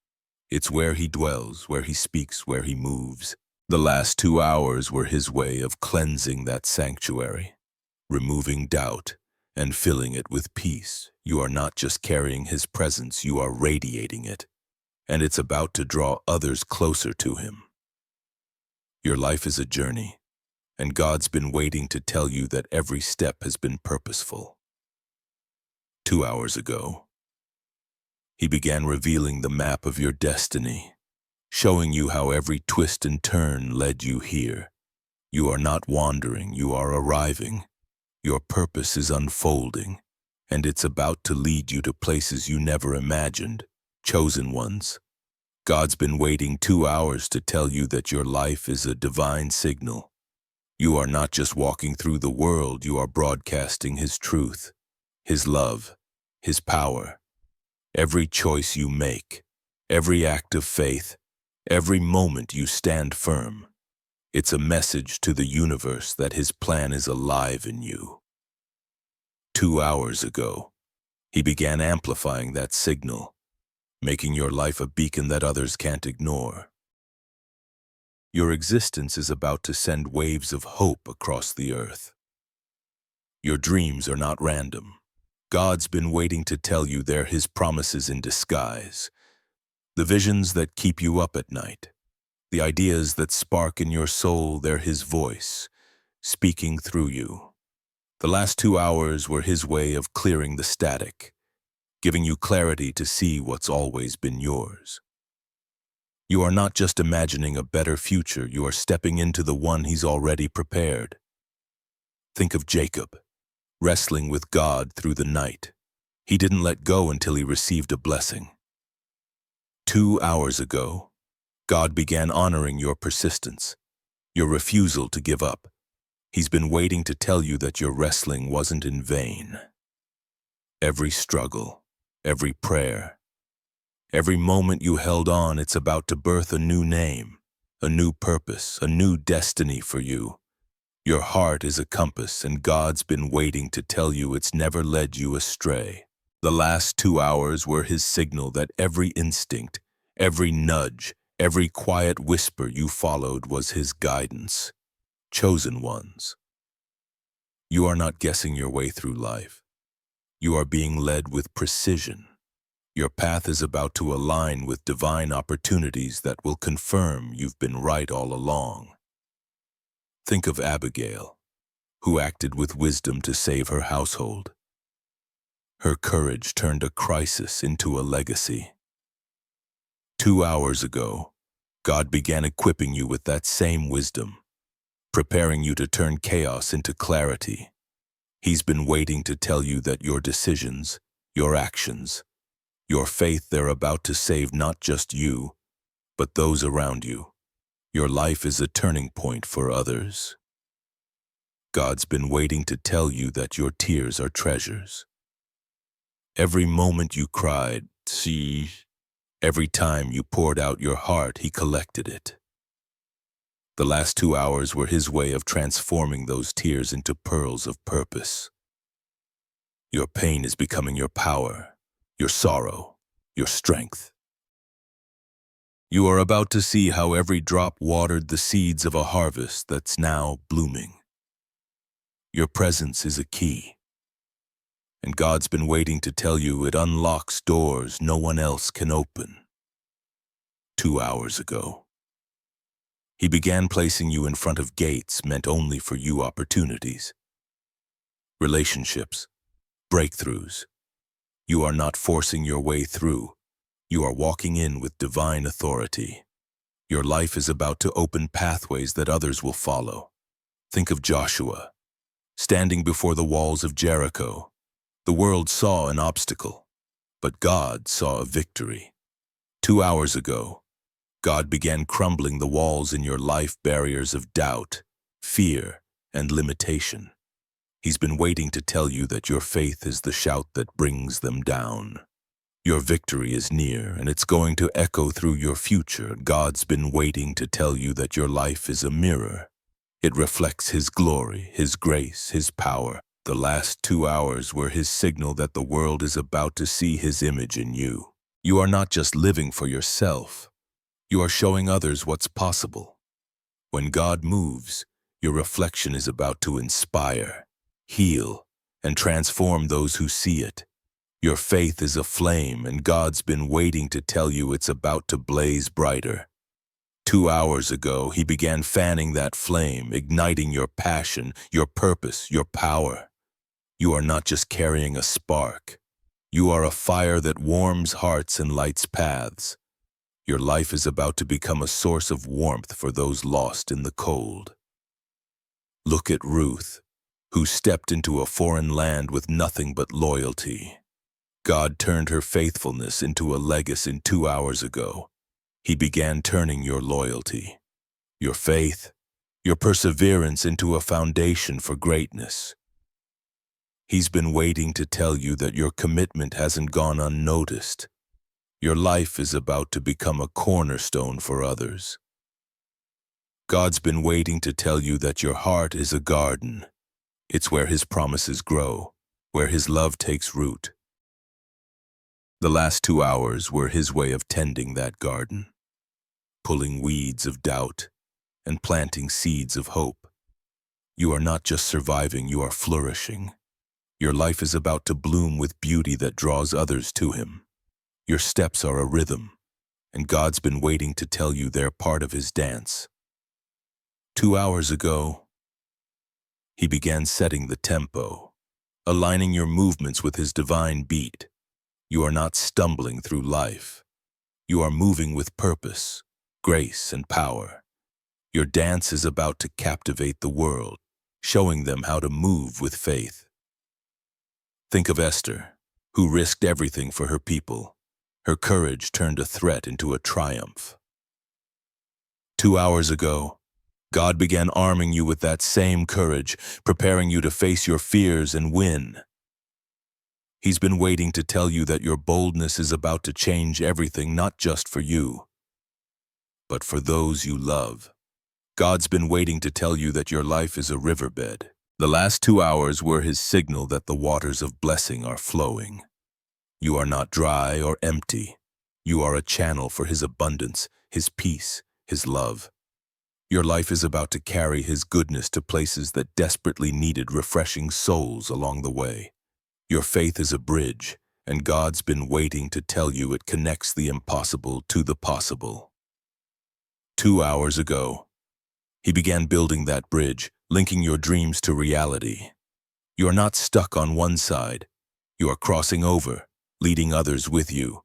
It's where He dwells, where He speaks, where He moves. The last 2 hours were His way of cleansing that sanctuary, removing doubt and filling it with peace. You are not just carrying His presence, you are radiating it, and it's about to draw others closer to Him. Your life is a journey, and God's been waiting to tell you that every step has been purposeful. 2 hours ago, He began revealing the map of your destiny, showing you how every twist and turn led you here. You are not wandering, you are arriving. Your purpose is unfolding, and it's about to lead you to places you never imagined. Chosen ones. God's been waiting 2 hours to tell you that your life is a divine signal. You are not just walking through the world, you are broadcasting His truth, His love, His power. Every choice you make, every act of faith, every moment you stand firm, it's a message to the universe that His plan is alive in you. 2 hours ago, He began amplifying that signal, making your life a beacon that others can't ignore. Your existence is about to send waves of hope across the earth. Your dreams are not random. God's been waiting to tell you they're His promises in disguise. The visions that keep you up at night. The ideas that spark in your soul, they're his voice, speaking through you. The last 2 hours were his way of clearing the static, giving you clarity to see what's always been yours. You are not just imagining a better future, you are stepping into the one he's already prepared. Think of Jacob, wrestling with God through the night. He didn't let go until he received a blessing. 2 hours ago, God began honoring your persistence, your refusal to give up. He's been waiting to tell you that your wrestling wasn't in vain. Every struggle, every prayer, every moment you held on, it's about to birth a new name, a new purpose, a new destiny for you. Your heart is a compass, and God's been waiting to tell you it's never led you astray. The last 2 hours were his signal that every instinct, every nudge, every quiet whisper you followed was his guidance. Chosen ones. You are not guessing your way through life. You are being led with precision. Your path is about to align with divine opportunities that will confirm you've been right all along. Think of Abigail, who acted with wisdom to save her household. Her courage turned a crisis into a legacy. 2 hours ago, God began equipping you with that same wisdom, preparing you to turn chaos into clarity. He's been waiting to tell you that your decisions, your actions, your faith, they're about to save not just you, but those around you. Your life is a turning point for others. God's been waiting to tell you that your tears are treasures. Every moment you cried, see, every time you poured out your heart, he collected it. The last 2 hours were his way of transforming those tears into pearls of purpose. Your pain is becoming your power, your sorrow, your strength. You are about to see how every drop watered the seeds of a harvest that's now blooming. Your presence is a key, and God's been waiting to tell you it unlocks doors no one else can open. 2 hours ago, he began placing you in front of gates meant only for you, opportunities, relationships, breakthroughs. You are not forcing your way through. You are walking in with divine authority. Your life is about to open pathways that others will follow. Think of Joshua, standing before the walls of Jericho. The world saw an obstacle, but God saw a victory. 2 hours ago, God began crumbling the walls in your life, barriers of doubt, fear, and limitation. He's been waiting to tell you that your faith is the shout that brings them down. Your victory is near, and it's going to echo through your future. God's been waiting to tell you that your life is a mirror. It reflects his glory, his grace, his power. The last 2 hours were his signal that the world is about to see his image in you. You are not just living for yourself. You are showing others what's possible. When God moves, your reflection is about to inspire, heal, and transform those who see it. Your faith is a flame, and God's been waiting to tell you it's about to blaze brighter. 2 hours ago, he began fanning that flame, igniting your passion, your purpose, your power. You are not just carrying a spark. You are a fire that warms hearts and lights paths. Your life is about to become a source of warmth for those lost in the cold. Look at Ruth, who stepped into a foreign land with nothing but loyalty. God turned her faithfulness into a legacy. 2 hours ago. He began turning your loyalty, your faith, your perseverance into a foundation for greatness. He's been waiting to tell you that your commitment hasn't gone unnoticed. Your life is about to become a cornerstone for others. God's been waiting to tell you that your heart is a garden. It's where his promises grow, where his love takes root. The last 2 hours were his way of tending that garden, pulling weeds of doubt and planting seeds of hope. You are not just surviving, you are flourishing. Your life is about to bloom with beauty that draws others to him. Your steps are a rhythm, and God's been waiting to tell you they're part of his dance. 2 hours ago, he began setting the tempo, aligning your movements with his divine beat. You are not stumbling through life. You are moving with purpose, grace, and power. Your dance is about to captivate the world, showing them how to move with faith. Think of Esther, who risked everything for her people. Her courage turned a threat into a triumph. 2 hours ago, God began arming you with that same courage, preparing you to face your fears and win. He's been waiting to tell you that your boldness is about to change everything, not just for you, but for those you love. God's been waiting to tell you that your life is a riverbed. The last 2 hours were his signal that the waters of blessing are flowing. You are not dry or empty. You are a channel for his abundance, his peace, his love. Your life is about to carry his goodness to places that desperately needed refreshing souls along the way. Your faith is a bridge, and God's been waiting to tell you it connects the impossible to the possible. 2 hours ago, he began building that bridge, linking your dreams to reality. You are not stuck on one side. You are crossing over, leading others with you.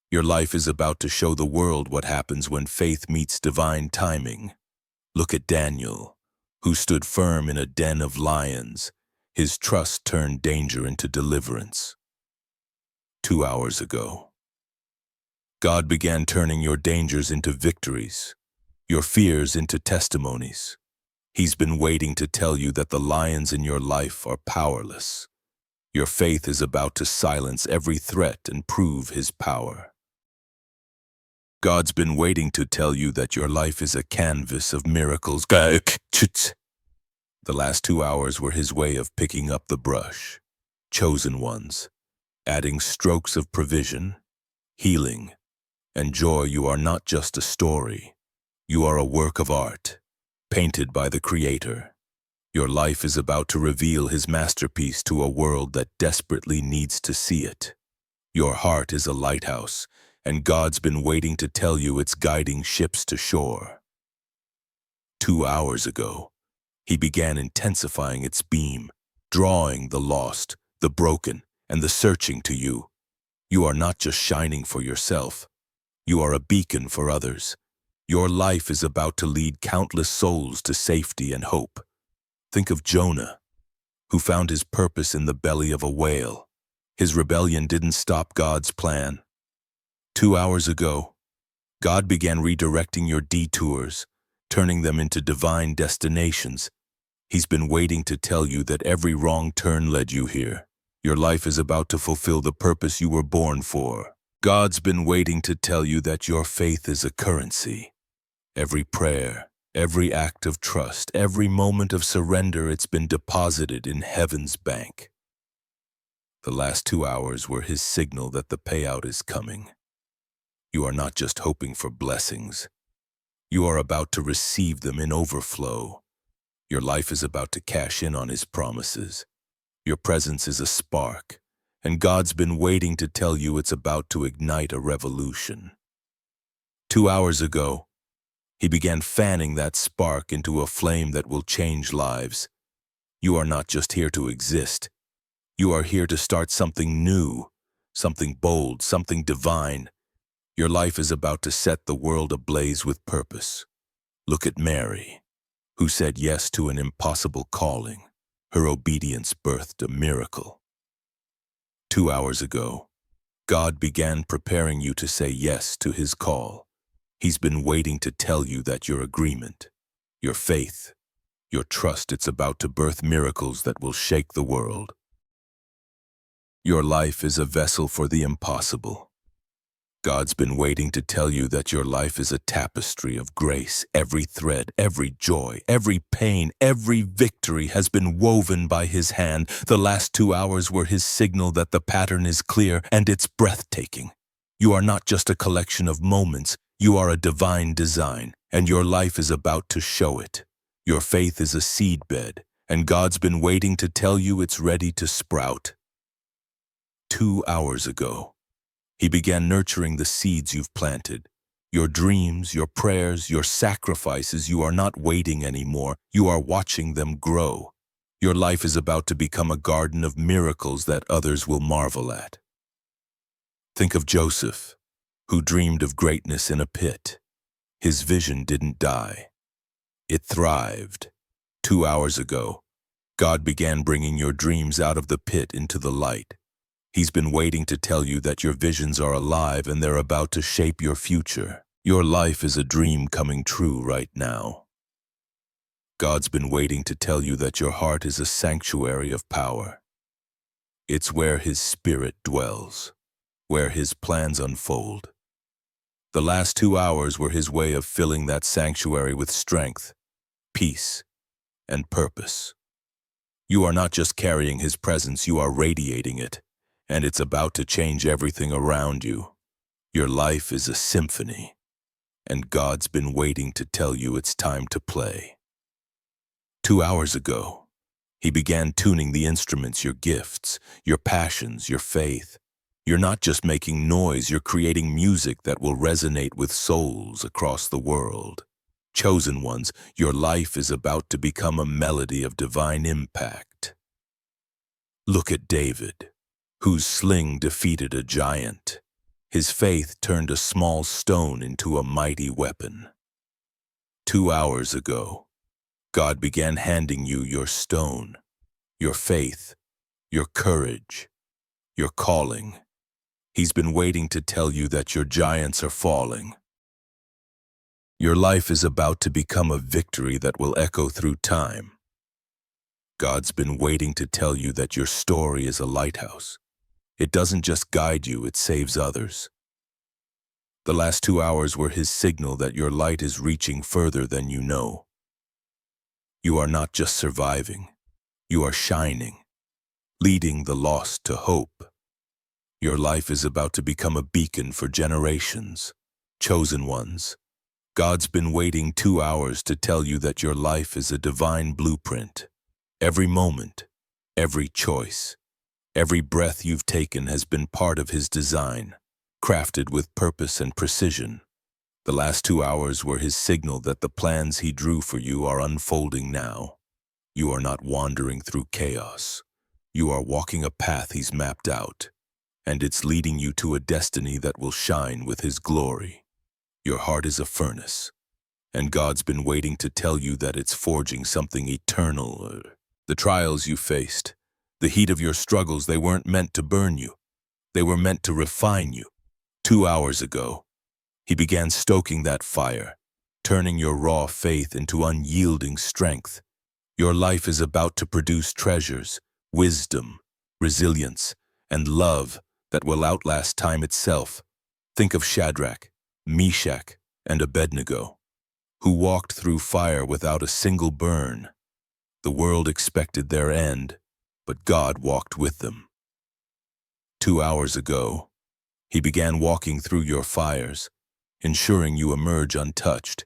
Your life is about to show the world what happens when faith meets divine timing. Look at Daniel, who stood firm in a den of lions. His trust turned danger into deliverance. 2 hours ago, God began turning your dangers into victories, your fears into testimonies. He's been waiting to tell you that the lions in your life are powerless. Your faith is about to silence every threat and prove his power. God's been waiting to tell you that your life is a canvas of miracles. The last 2 hours were his way of picking up the brush, chosen ones, adding strokes of provision, healing, and joy. You are not just a story. You are a work of art, painted by the Creator. Your life is about to reveal his masterpiece to a world that desperately needs to see it. Your heart is a lighthouse, and God's been waiting to tell you it's guiding ships to shore. 2 hours ago, he began intensifying its beam, drawing the lost, the broken, and the searching to you. You are not just shining for yourself. You are a beacon for others. Your life is about to lead countless souls to safety and hope. Think of Jonah, who found his purpose in the belly of a whale. His rebellion didn't stop God's plan. 2 hours ago, God began redirecting your detours, turning them into divine destinations. He's been waiting to tell you that every wrong turn led you here. Your life is about to fulfill the purpose you were born for. God's been waiting to tell you that your faith is a currency. Every prayer, every act of trust, every moment of surrender, it's been deposited in heaven's bank. The last 2 hours were his signal that the payout is coming. You are not just hoping for blessings. You are about to receive them in overflow. Your life is about to cash in on his promises. Your presence is a spark, and God's been waiting to tell you it's about to ignite a revolution. 2 hours ago, he began fanning that spark into a flame that will change lives. You are not just here to exist. You are here to start something new, something bold, something divine. Your life is about to set the world ablaze with purpose. Look at Mary, who said yes to an impossible calling. Her obedience birthed a miracle. 2 hours ago, God began preparing you to say yes to his call. He's been waiting to tell you that your agreement, your faith, your trust, it's about to birth miracles that will shake the world. Your life is a vessel for the impossible. God's been waiting to tell you that your life is a tapestry of grace. Every thread, every joy, every pain, every victory has been woven by his hand. The last 2 hours were his signal that the pattern is clear and it's breathtaking. You are not just a collection of moments. You are a divine design, and your life is about to show it. Your faith is a seedbed, and God's been waiting to tell you it's ready to sprout. 2 hours ago, he began nurturing the seeds you've planted, Your dreams, your prayers, your sacrifices, you are not waiting anymore. You are watching them grow. Your life is about to become a garden of miracles that others will marvel at. Think of Joseph, who dreamed of greatness in a pit. His vision didn't die. It thrived. 2 hours ago, God began bringing your dreams out of the pit into the light. He's been waiting to tell you that your visions are alive and they're about to shape your future. Your life is a dream coming true right now. God's been waiting to tell you that your heart is a sanctuary of power. It's where His Spirit dwells, where His plans unfold. The last 2 hours were His way of filling that sanctuary with strength, peace, and purpose. You are not just carrying His presence, you are radiating it, and it's about to change everything around you. Your life is a symphony, and God's been waiting to tell you it's time to play. 2 hours ago, He began tuning the instruments, your gifts, your passions, your faith. You're not just making noise, you're creating music that will resonate with souls across the world. Chosen ones, your life is about to become a melody of divine impact. Look at David, whose sling defeated a giant. His faith turned a small stone into a mighty weapon. 2 hours ago, God began handing you your stone, your faith, your courage, your calling. He's been waiting to tell you that your giants are falling. Your life is about to become a victory that will echo through time. God's been waiting to tell you that your story is a lighthouse. It doesn't just guide you, it saves others. The last 2 hours were His signal that your light is reaching further than you know. You are not just surviving, you are shining, leading the lost to hope. Your life is about to become a beacon for generations, chosen ones. God's been waiting 2 hours to tell you that your life is a divine blueprint. Every moment, every choice, every breath you've taken has been part of His design, crafted with purpose and precision. The last 2 hours were His signal that the plans He drew for you are unfolding now. You are not wandering through chaos. You are walking a path He's mapped out, and it's leading you to a destiny that will shine with His glory. Your heart is a furnace, and God's been waiting to tell you that it's forging something eternal. The trials you faced, the heat of your struggles, they weren't meant to burn you. They were meant to refine you. 2 hours ago, He began stoking that fire, turning your raw faith into unyielding strength. Your life is about to produce treasures, wisdom, resilience, and love that will outlast time itself. Think of Shadrach, Meshach, and Abednego, who walked through fire without a single burn. The world expected their end, but God walked with them. 2 hours ago, He began walking through your fires, ensuring you emerge untouched.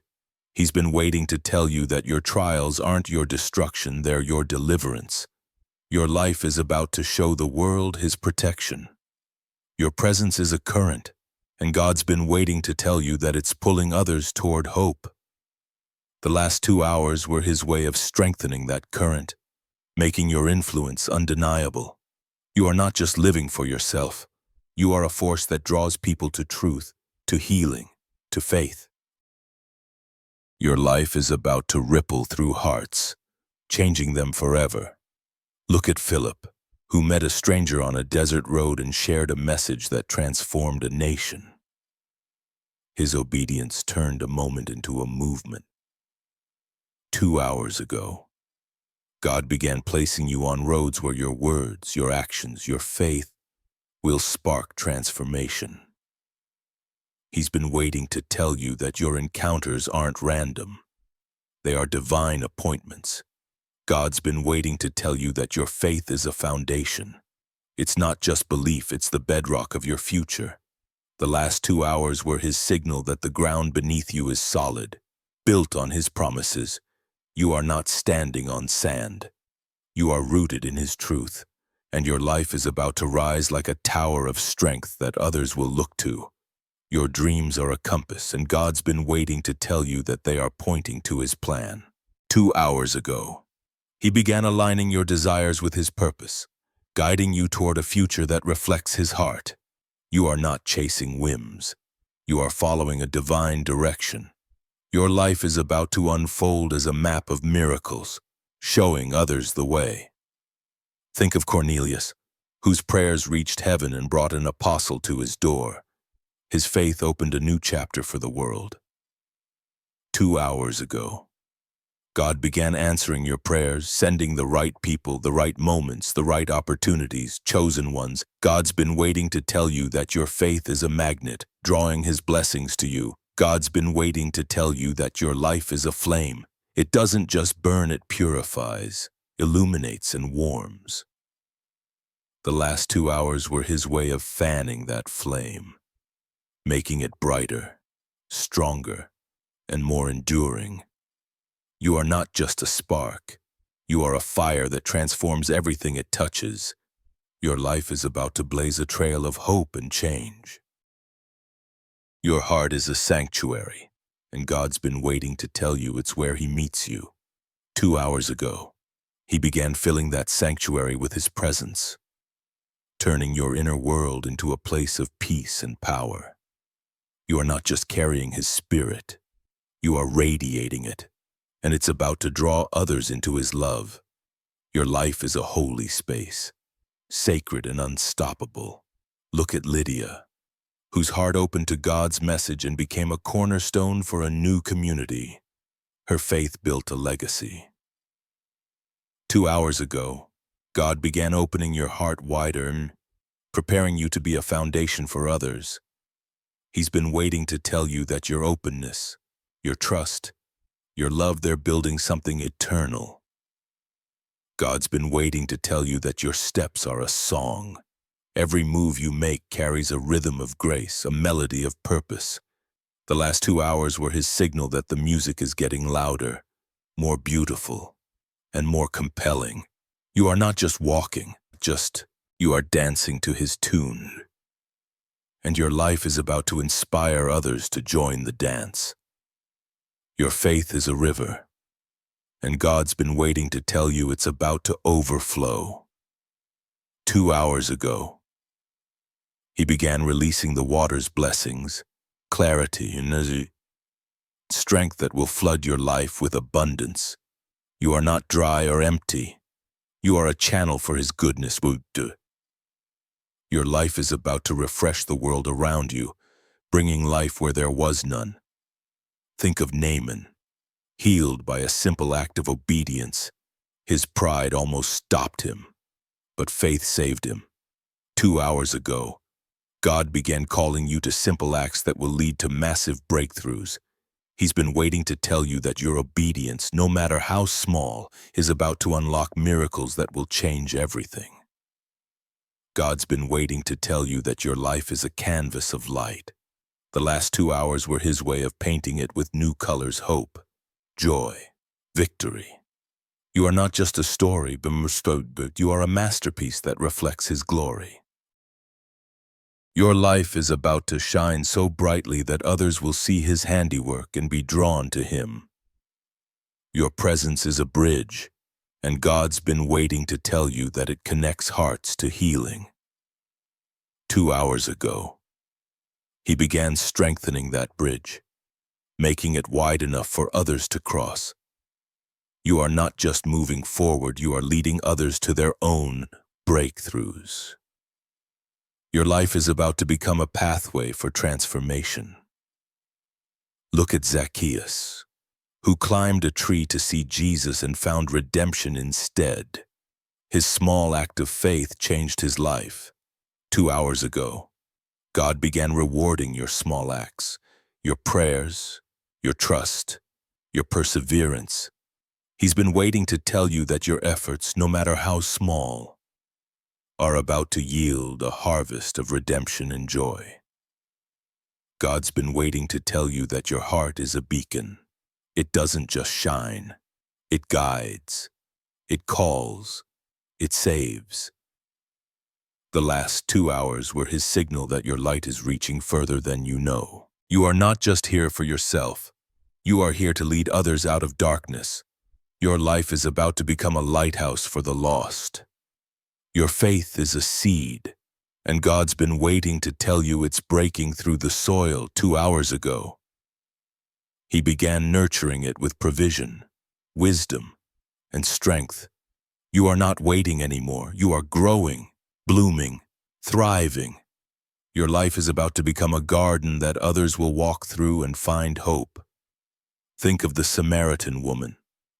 He's been waiting to tell you that your trials aren't your destruction, they're your deliverance. Your life is about to show the world His protection. Your presence is a current, and God's been waiting to tell you that it's pulling others toward hope. The last 2 hours were His way of strengthening that current, making your influence undeniable. You are not just living for yourself. You are a force that draws people to truth, to healing, to faith. Your life is about to ripple through hearts, changing them forever. Look at Philip, who met a stranger on a desert road and shared a message that transformed a nation. His obedience turned a moment into a movement. 2 hours ago, God began placing you on roads where your words, your actions, your faith will spark transformation. He's been waiting to tell you that your encounters aren't random. They are divine appointments. God's been waiting to tell you that your faith is a foundation. It's not just belief, it's the bedrock of your future. The last 2 hours were His signal that the ground beneath you is solid, built on His promises. You are not standing on sand. You are rooted in His truth, and your life is about to rise like a tower of strength that others will look to. Your dreams are a compass, and God's been waiting to tell you that they are pointing to His plan. 2 hours ago, He began aligning your desires with His purpose, guiding you toward a future that reflects His heart. You are not chasing whims. You are following a divine direction. Your life is about to unfold as a map of miracles, showing others the way. Think of Cornelius, whose prayers reached heaven and brought an apostle to his door. His faith opened a new chapter for the world. 2 hours ago, God began answering your prayers, sending the right people, the right moments, the right opportunities, chosen ones. God's been waiting to tell you that your faith is a magnet, drawing His blessings to you. God's been waiting to tell you that your life is a flame. It doesn't just burn, it purifies, illuminates, and warms. The last 2 hours were His way of fanning that flame, making it brighter, stronger, and more enduring. You are not just a spark. You are a fire that transforms everything it touches. Your life is about to blaze a trail of hope and change. Your heart is a sanctuary, and God's been waiting to tell you it's where He meets you. 2 hours ago, He began filling that sanctuary with His presence, turning your inner world into a place of peace and power. You are not just carrying His Spirit, you are radiating it, and it's about to draw others into His love. Your life is a holy space, sacred and unstoppable. Look at Lydia, whose heart opened to God's message and became a cornerstone for a new community. Her faith built a legacy. 2 hours ago, God began opening your heart wider, preparing you to be a foundation for others. He's been waiting to tell you that your openness, your trust, your love, they're building something eternal. God's been waiting to tell you that your steps are a song. Every move you make carries a rhythm of grace, a melody of purpose. The last 2 hours were His signal that the music is getting louder, more beautiful, and more compelling. You are not just walking, you are dancing to His tune. And your life is about to inspire others to join the dance. Your faith is a river, and God's been waiting to tell you it's about to overflow. 2 hours ago, He began releasing the water's blessings, clarity, and strength that will flood your life with abundance. You are not dry or empty. You are a channel for His goodness. Your life is about to refresh the world around you, bringing life where there was none. Think of Naaman, healed by a simple act of obedience. His pride almost stopped him, but faith saved him. 2 hours ago, God began calling you to simple acts that will lead to massive breakthroughs. He's been waiting to tell you that your obedience, no matter how small, is about to unlock miracles that will change everything. God's been waiting to tell you that your life is a canvas of light. The last 2 hours were His way of painting it with new colors: hope, joy, victory. You are not just a story, but you are a masterpiece that reflects His glory. Your life is about to shine so brightly that others will see His handiwork and be drawn to Him. Your presence is a bridge, and God's been waiting to tell you that it connects hearts to healing. 2 hours ago, He began strengthening that bridge, making it wide enough for others to cross. You are not just moving forward, you are leading others to their own breakthroughs. Your life is about to become a pathway for transformation. Look at Zacchaeus, who climbed a tree to see Jesus and found redemption instead. His small act of faith changed his life. 2 hours ago, God began rewarding your small acts, your prayers, your trust, your perseverance. He's been waiting to tell you that your efforts, no matter how small, are about to yield a harvest of redemption and joy. God's been waiting to tell you that your heart is a beacon. It doesn't just shine. It guides. It calls. It saves. The last 2 hours were his signal that your light is reaching further than you know. You are not just here for yourself. You are here to lead others out of darkness. Your life is about to become a lighthouse for the lost. Your faith is a seed, and God's been waiting to tell you it's breaking through the soil 2 hours ago. He began nurturing it with provision, wisdom, and strength. You are not waiting anymore. You are growing, blooming, thriving. Your life is about to become a garden that others will walk through and find hope. Think of the Samaritan woman,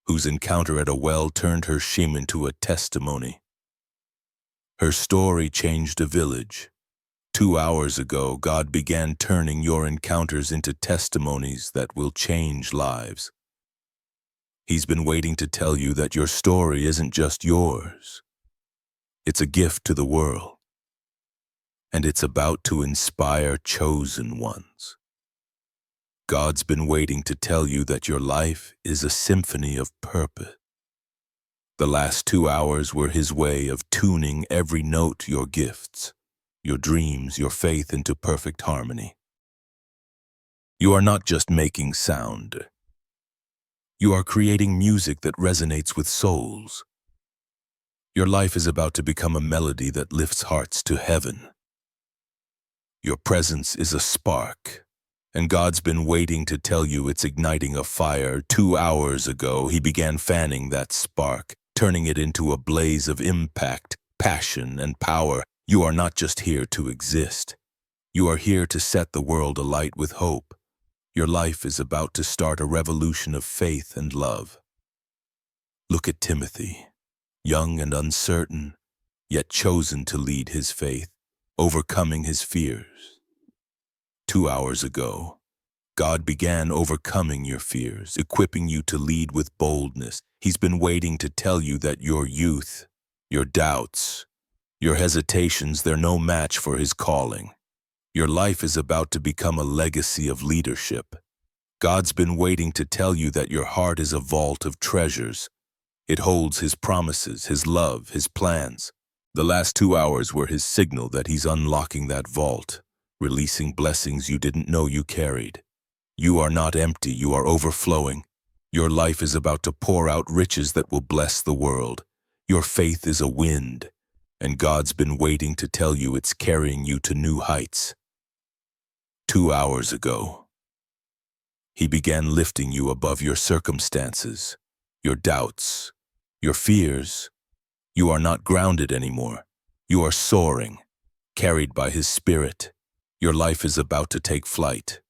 whose encounter at a well turned her shame into a testimony. Her story changed a village. 2 hours ago, God began turning your encounters into testimonies that will change lives. He's been waiting to tell you that your story isn't just yours. It's a gift to the world, and it's about to inspire chosen ones. God's been waiting to tell you that your life is a symphony of purpose. The last 2 hours were his way of tuning every note, your gifts, your dreams, your faith into perfect harmony. You are not just making sound. You are creating music that resonates with souls. Your life is about to become a melody that lifts hearts to heaven. Your presence is a spark, and God's been waiting to tell you it's igniting a fire. 2 hours ago, he began fanning that spark, turning it into a blaze of impact, passion, and power. You are not just here to exist. You are here to set the world alight with hope. Your life is about to start a revolution of faith and love. Look at Timothy, young and uncertain, yet chosen to lead his faith, overcoming his fears. 2 hours ago, God began overcoming your fears, equipping you to lead with boldness. He's been waiting to tell you that your youth, your doubts, your hesitations, they're no match for his calling. Your life is about to become a legacy of leadership. God's been waiting to tell you that your heart is a vault of treasures. It holds his promises, his love, his plans. The last 2 hours were his signal that he's unlocking that vault, releasing blessings you didn't know you carried. You are not empty, you are overflowing. Your life is about to pour out riches that will bless the world. Your faith is a wind, and God's been waiting to tell you it's carrying you to new heights. 2 hours ago, he began lifting you above your circumstances, your doubts, your fears. You are not grounded anymore. You are soaring, carried by his spirit. Your life is about to take flight,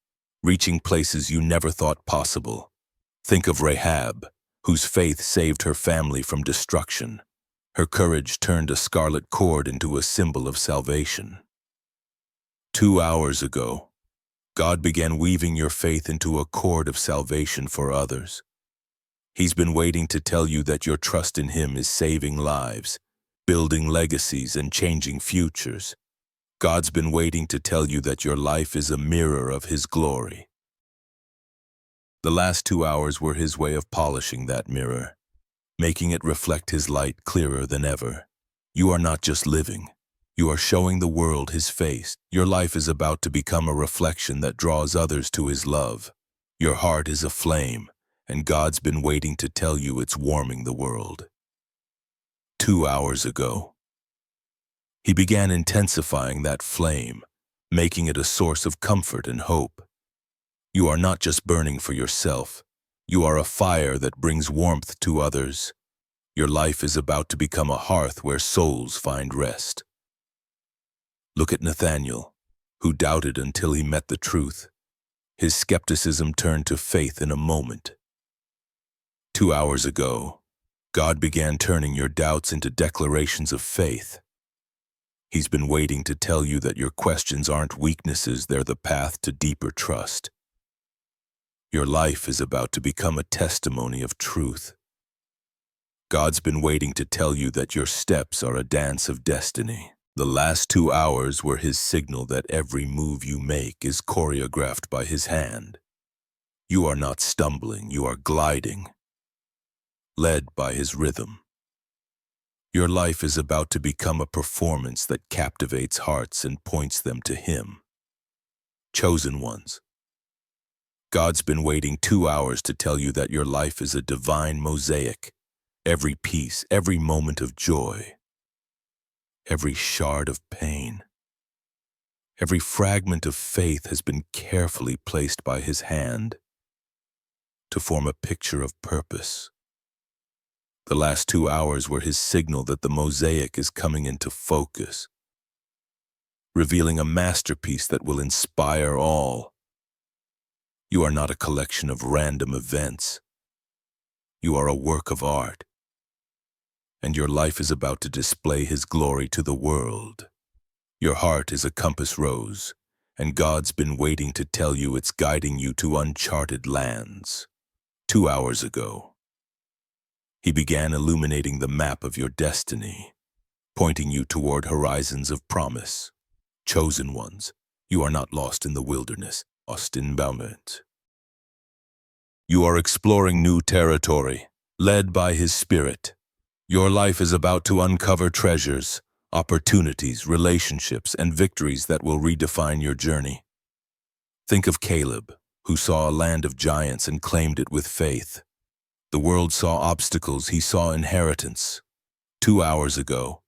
reaching places you never thought possible. Think of Rahab, whose faith saved her family from destruction. Her courage turned a scarlet cord into a symbol of salvation. 2 hours ago, God began weaving your faith into a cord of salvation for others. He's been waiting to tell you that your trust in him is saving lives, building legacies, and changing futures. God's been waiting to tell you that your life is a mirror of his glory. The last 2 hours were his way of polishing that mirror, making it reflect his light clearer than ever. You are not just living. You are showing the world his face. Your life is about to become a reflection that draws others to his love. Your heart is a flame, and God's been waiting to tell you it's warming the world. 2 hours ago, he began intensifying that flame, making it a source of comfort and hope. You are not just burning for yourself. You are a fire that brings warmth to others. Your life is about to become a hearth where souls find rest. Look at Nathanael, who doubted until he met the truth. His skepticism turned to faith in a moment. 2 hours ago, God began turning your doubts into declarations of faith. He's been waiting to tell you that your questions aren't weaknesses, they're the path to deeper trust. Your life is about to become a testimony of truth. God's been waiting to tell you that your steps are a dance of destiny. The last 2 hours were his signal that every move you make is choreographed by his hand. You are not stumbling, you are gliding, led by his rhythm. Your life is about to become a performance that captivates hearts and points them to Him. Chosen ones. God's been waiting 2 hours to tell you that your life is a divine mosaic. Every piece, every moment of joy, every shard of pain, every fragment of faith has been carefully placed by His hand to form a picture of purpose. The last 2 hours were His signal that the mosaic is coming into focus, revealing a masterpiece that will inspire all. You are not a collection of random events. You are a work of art, and your life is about to display His glory to the world. Your heart is a compass rose, and God's been waiting to tell you it's guiding you to uncharted lands. 2 hours ago, He began illuminating the map of your destiny, pointing you toward horizons of promise. Chosen ones, you are not lost in the wilderness, lost in boundment. You are exploring new territory, led by His Spirit. Your life is about to uncover treasures, opportunities, relationships, and victories that will redefine your journey. Think of Caleb, who saw a land of giants and claimed it with faith. The world saw obstacles, he saw inheritance. 2 hours ago,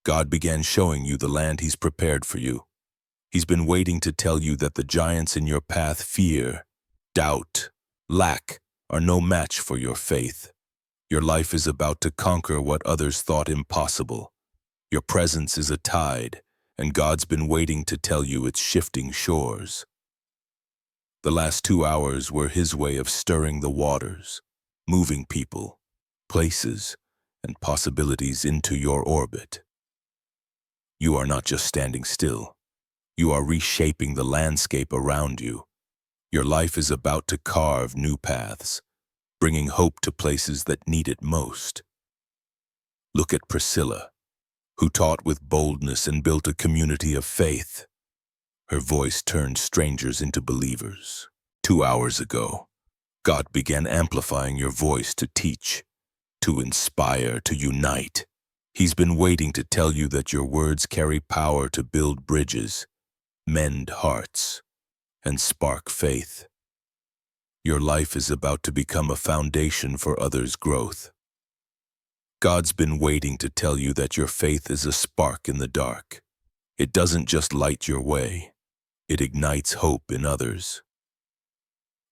God began showing you the land He's prepared for you. He's been waiting to tell you that the giants in your path, fear, doubt, lack, are no match for your faith. Your life is about to conquer what others thought impossible. Your presence is a tide, and God's been waiting to tell you it's shifting shores. The last 2 hours were His way of stirring the waters, moving people, places, and possibilities into your orbit. You are not just standing still. You are reshaping the landscape around you. Your life is about to carve new paths, bringing hope to places that need it most. Look at Priscilla, who taught with boldness and built a community of faith. Her voice turned strangers into believers. 2 hours ago, God began amplifying your voice to teach, to inspire, to unite. He's been waiting to tell you that your words carry power to build bridges, mend hearts, and spark faith. Your life is about to become a foundation for others' growth. God's been waiting to tell you that your faith is a spark in the dark. It doesn't just light your way, it ignites hope in others.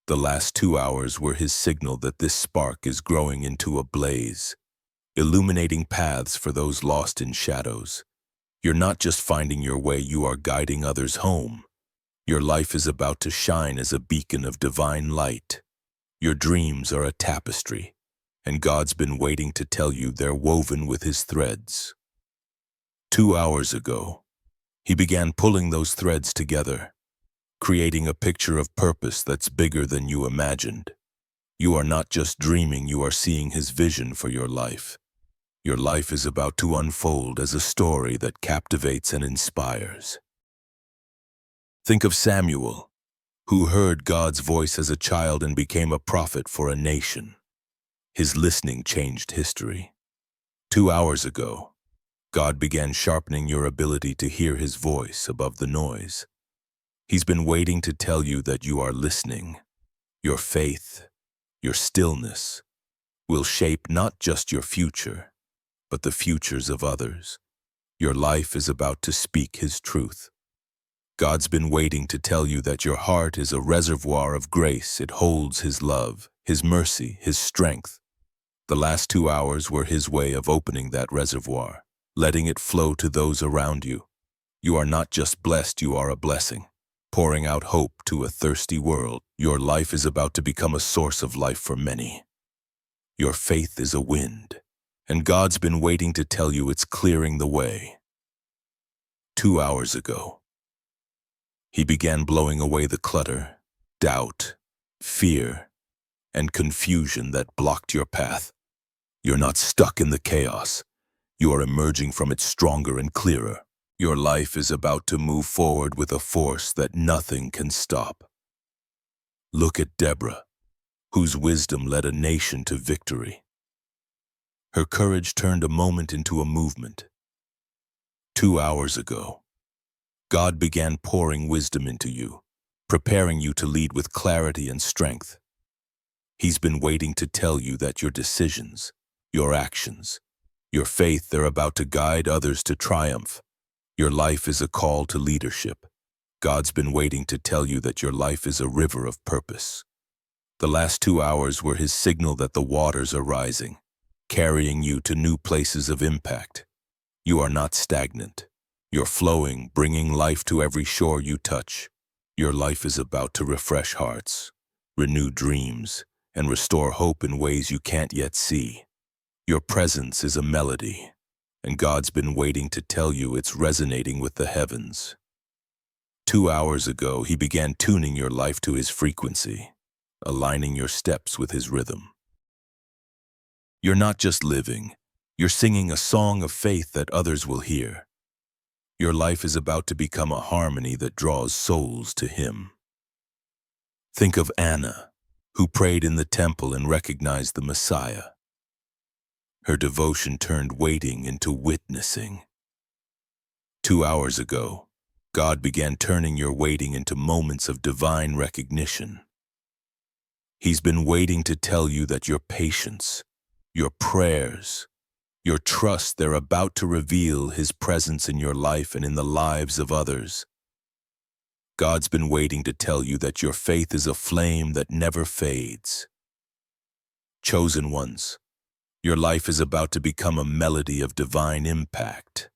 The last 2 hours were His signal that this spark is growing into a blaze, illuminating paths for those lost in shadows. You're not just finding your way, you are guiding others home. Your life is about to shine as a beacon of divine light. Your dreams are a tapestry, and God's been waiting to tell you they're woven with His threads. 2 hours ago, He began pulling those threads together, creating a picture of purpose that's bigger than you imagined. You are not just dreaming, you are seeing His vision for your life. Your life is about to unfold as a story that captivates and inspires. Think of Samuel, who heard God's voice as a child and became a prophet for a nation. His listening changed history. 2 hours ago, God began sharpening your ability to hear His voice above the noise. He's been waiting to tell you that you are listening. Your faith, your stillness, will shape not just your future, but the futures of others. Your life is about to speak His truth. God's been waiting to tell you that your heart is a reservoir of grace. It holds His love, His mercy, His strength. The last 2 hours were His way of opening that reservoir, letting it flow to those around you. You are not just blessed, you are a blessing, pouring out hope to a thirsty world. Your life is about to become a source of life for many. Your faith is a wind, and God's been waiting to tell you it's clearing the way. 2 hours ago, He began blowing away the clutter, doubt, fear, and confusion that blocked your path. You're not stuck in the chaos. You are emerging from it stronger and clearer. Your life is about to move forward with a force that nothing can stop. Look at Deborah, whose wisdom led a nation to victory. Her courage turned a moment into a movement. 2 hours ago, God began pouring wisdom into you, preparing you to lead with clarity and strength. He's been waiting to tell you that your decisions, your actions, your faith, they're about to guide others to triumph. Your life is a call to leadership. God's been waiting to tell you that your life is a river of purpose. The last 2 hours were his signal that the waters are rising, carrying you to new places of impact. You are not stagnant. You're flowing, bringing life to every shore you touch. Your life is about to refresh hearts, renew dreams, and restore hope in ways you can't yet see. Your presence is a melody, and God's been waiting to tell you it's resonating with the heavens. 2 hours ago, he began tuning your life to his frequency, aligning your steps with his rhythm. You're not just living, you're singing a song of faith that others will hear. Your life is about to become a harmony that draws souls to him. Think of Anna, who prayed in the temple and recognized the Messiah. Her devotion turned waiting into witnessing. 2 hours ago, God began turning your waiting into moments of divine recognition. He's been waiting to tell you that your patience, your prayers, your trust, they're about to reveal his presence in your life and in the lives of others. God's been waiting to tell you that your faith is a flame that never fades. Chosen ones, your life is about to become a melody of divine impact.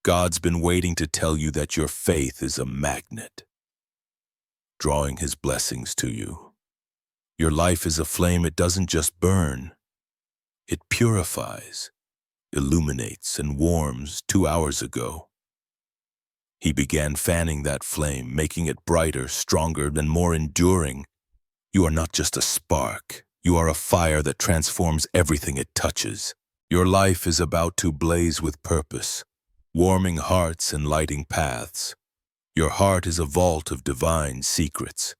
God's been waiting to tell you that your faith is a magnet, drawing his blessings to you. Your life is a flame. It doesn't just burn. It purifies, illuminates, and warms. 2 hours ago, he began fanning that flame, making it brighter, stronger, and more enduring. You are not just a spark. You are a fire that transforms everything it touches. Your life is about to blaze with purpose, warming hearts and lighting paths. Your heart is a vault of divine secrets,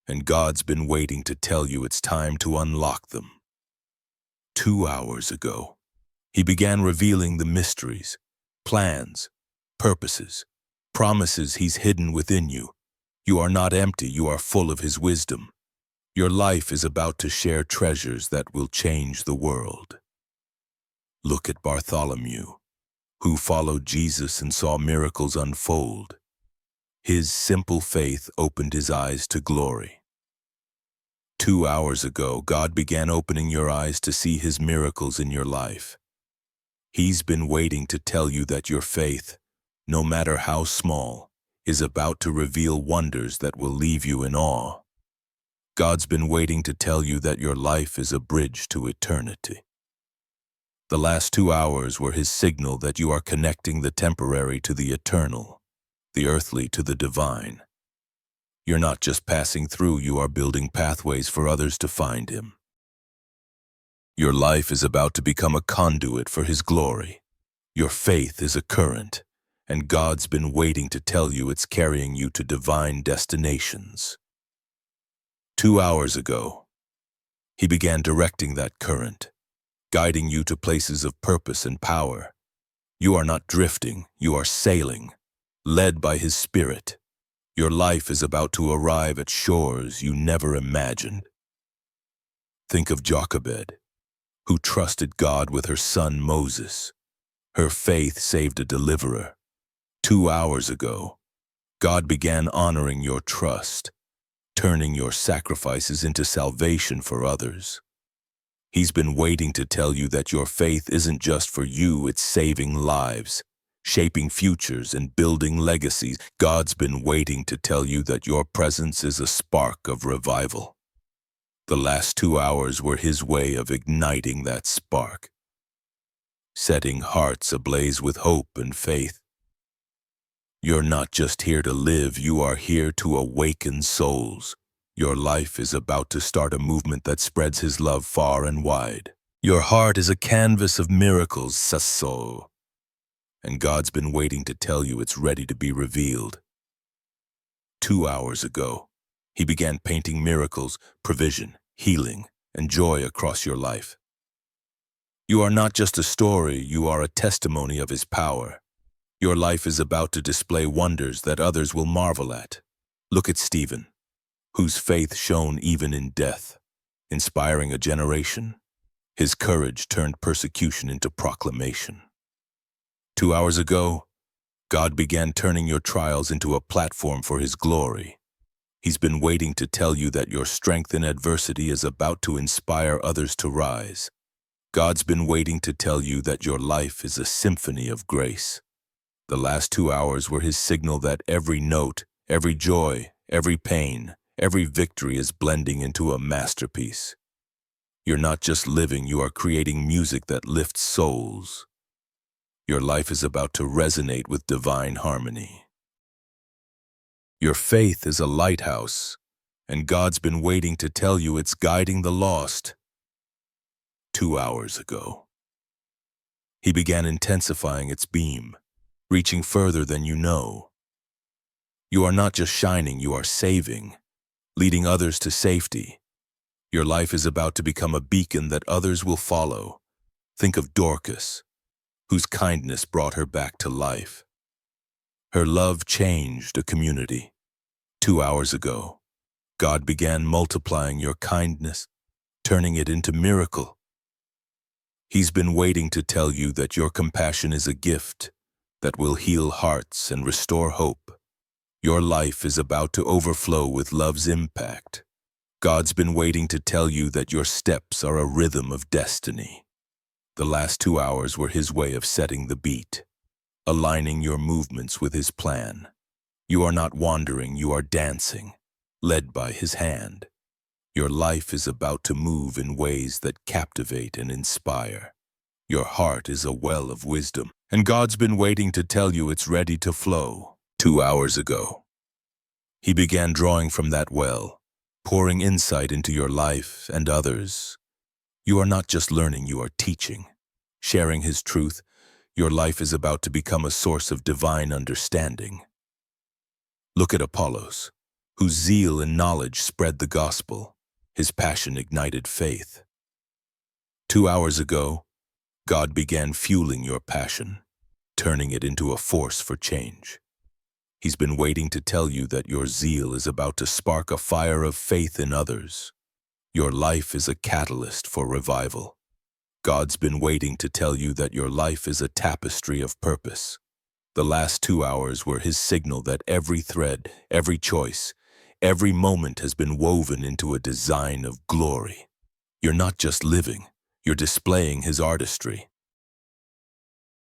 and God's been waiting to tell you it's time to unlock them. 2 hours ago, he began revealing the mysteries, plans, purposes, promises he's hidden within you. You are not empty, you are full of his wisdom. Your life is about to share treasures that will change the world. Look at Bartholomew, who followed Jesus and saw miracles unfold. His simple faith opened his eyes to glory. 2 hours ago, God began opening your eyes to see his miracles in your life. He's been waiting to tell you that your faith, no matter how small, is about to reveal wonders that will leave you in awe. God's been waiting to tell you that your life is a bridge to eternity. The last 2 hours were his signal that you are connecting the temporary to the eternal, the earthly to the divine. You're not just passing through, you are building pathways for others to find him. Your life is about to become a conduit for his glory. Your faith is a current, and God's been waiting to tell you it's carrying you to divine destinations. 2 hours ago, he began directing that current, guiding you to places of purpose and power. You are not drifting, you are sailing, led by his spirit. Your life is about to arrive at shores you never imagined. Think of Jochebed, who trusted God with her son Moses. Her faith saved a deliverer. 2 hours ago, God began honoring your trust, turning your sacrifices into salvation for others. He's been waiting to tell you that your faith isn't just for you, it's saving lives, shaping futures, and building legacies. God's been waiting to tell you that your presence is a spark of revival. The last 2 hours were his way of igniting that spark, setting hearts ablaze with hope and faith. You're not just here to live, you are here to awaken souls. Your life is about to start a movement that spreads his love far and wide. Your heart is a canvas of miracles, sasso, and God's been waiting to tell you it's ready to be revealed. 2 hours ago, he began painting miracles, provision, healing, and joy across your life. You are not just a story, you are a testimony of his power. Your life is about to display wonders that others will marvel at. Look at Stephen, whose faith shone even in death, inspiring a generation. His courage turned persecution into proclamation. 2 hours ago, God began turning your trials into a platform for his glory. He's been waiting to tell you that your strength in adversity is about to inspire others to rise. God's been waiting to tell you that your life is a symphony of grace. The last 2 hours were his signal that every note, every joy, every pain, every victory is blending into a masterpiece. You're not just living, you are creating music that lifts souls. Your life is about to resonate with divine harmony. Your faith is a lighthouse, and God's been waiting to tell you it's guiding the lost. 2 hours ago, he began intensifying its beam, reaching further than you know. You are not just shining, you are saving, leading others to safety. Your life is about to become a beacon that others will follow. Think of Dorcas, whose kindness brought her back to life. Her love changed a community. 2 hours ago, God began multiplying your kindness, turning it into miracle. He's been waiting to tell you that your compassion is a gift that will heal hearts and restore hope. Your life is about to overflow with love's impact. God's been waiting to tell you that your steps are a rhythm of destiny. The last 2 hours were his way of setting the beat, aligning your movements with his plan. You are not wandering, you are dancing, led by his hand. Your life is about to move in ways that captivate and inspire. Your heart is a well of wisdom, and God's been waiting to tell you it's ready to flow. 2 hours ago, he began drawing from that well, pouring insight into your life and others. You are not just learning, you are teaching. Sharing his truth, your life is about to become a source of divine understanding. Look at Apollos, whose zeal and knowledge spread the gospel. His passion ignited faith. 2 hours ago, God began fueling your passion, turning it into a force for change. He's been waiting to tell you that your zeal is about to spark a fire of faith in others. Your life is a catalyst for revival. God's been waiting to tell you that your life is a tapestry of purpose. The last 2 hours were his signal that every thread, every choice, every moment has been woven into a design of glory. You're not just living, you're displaying his artistry.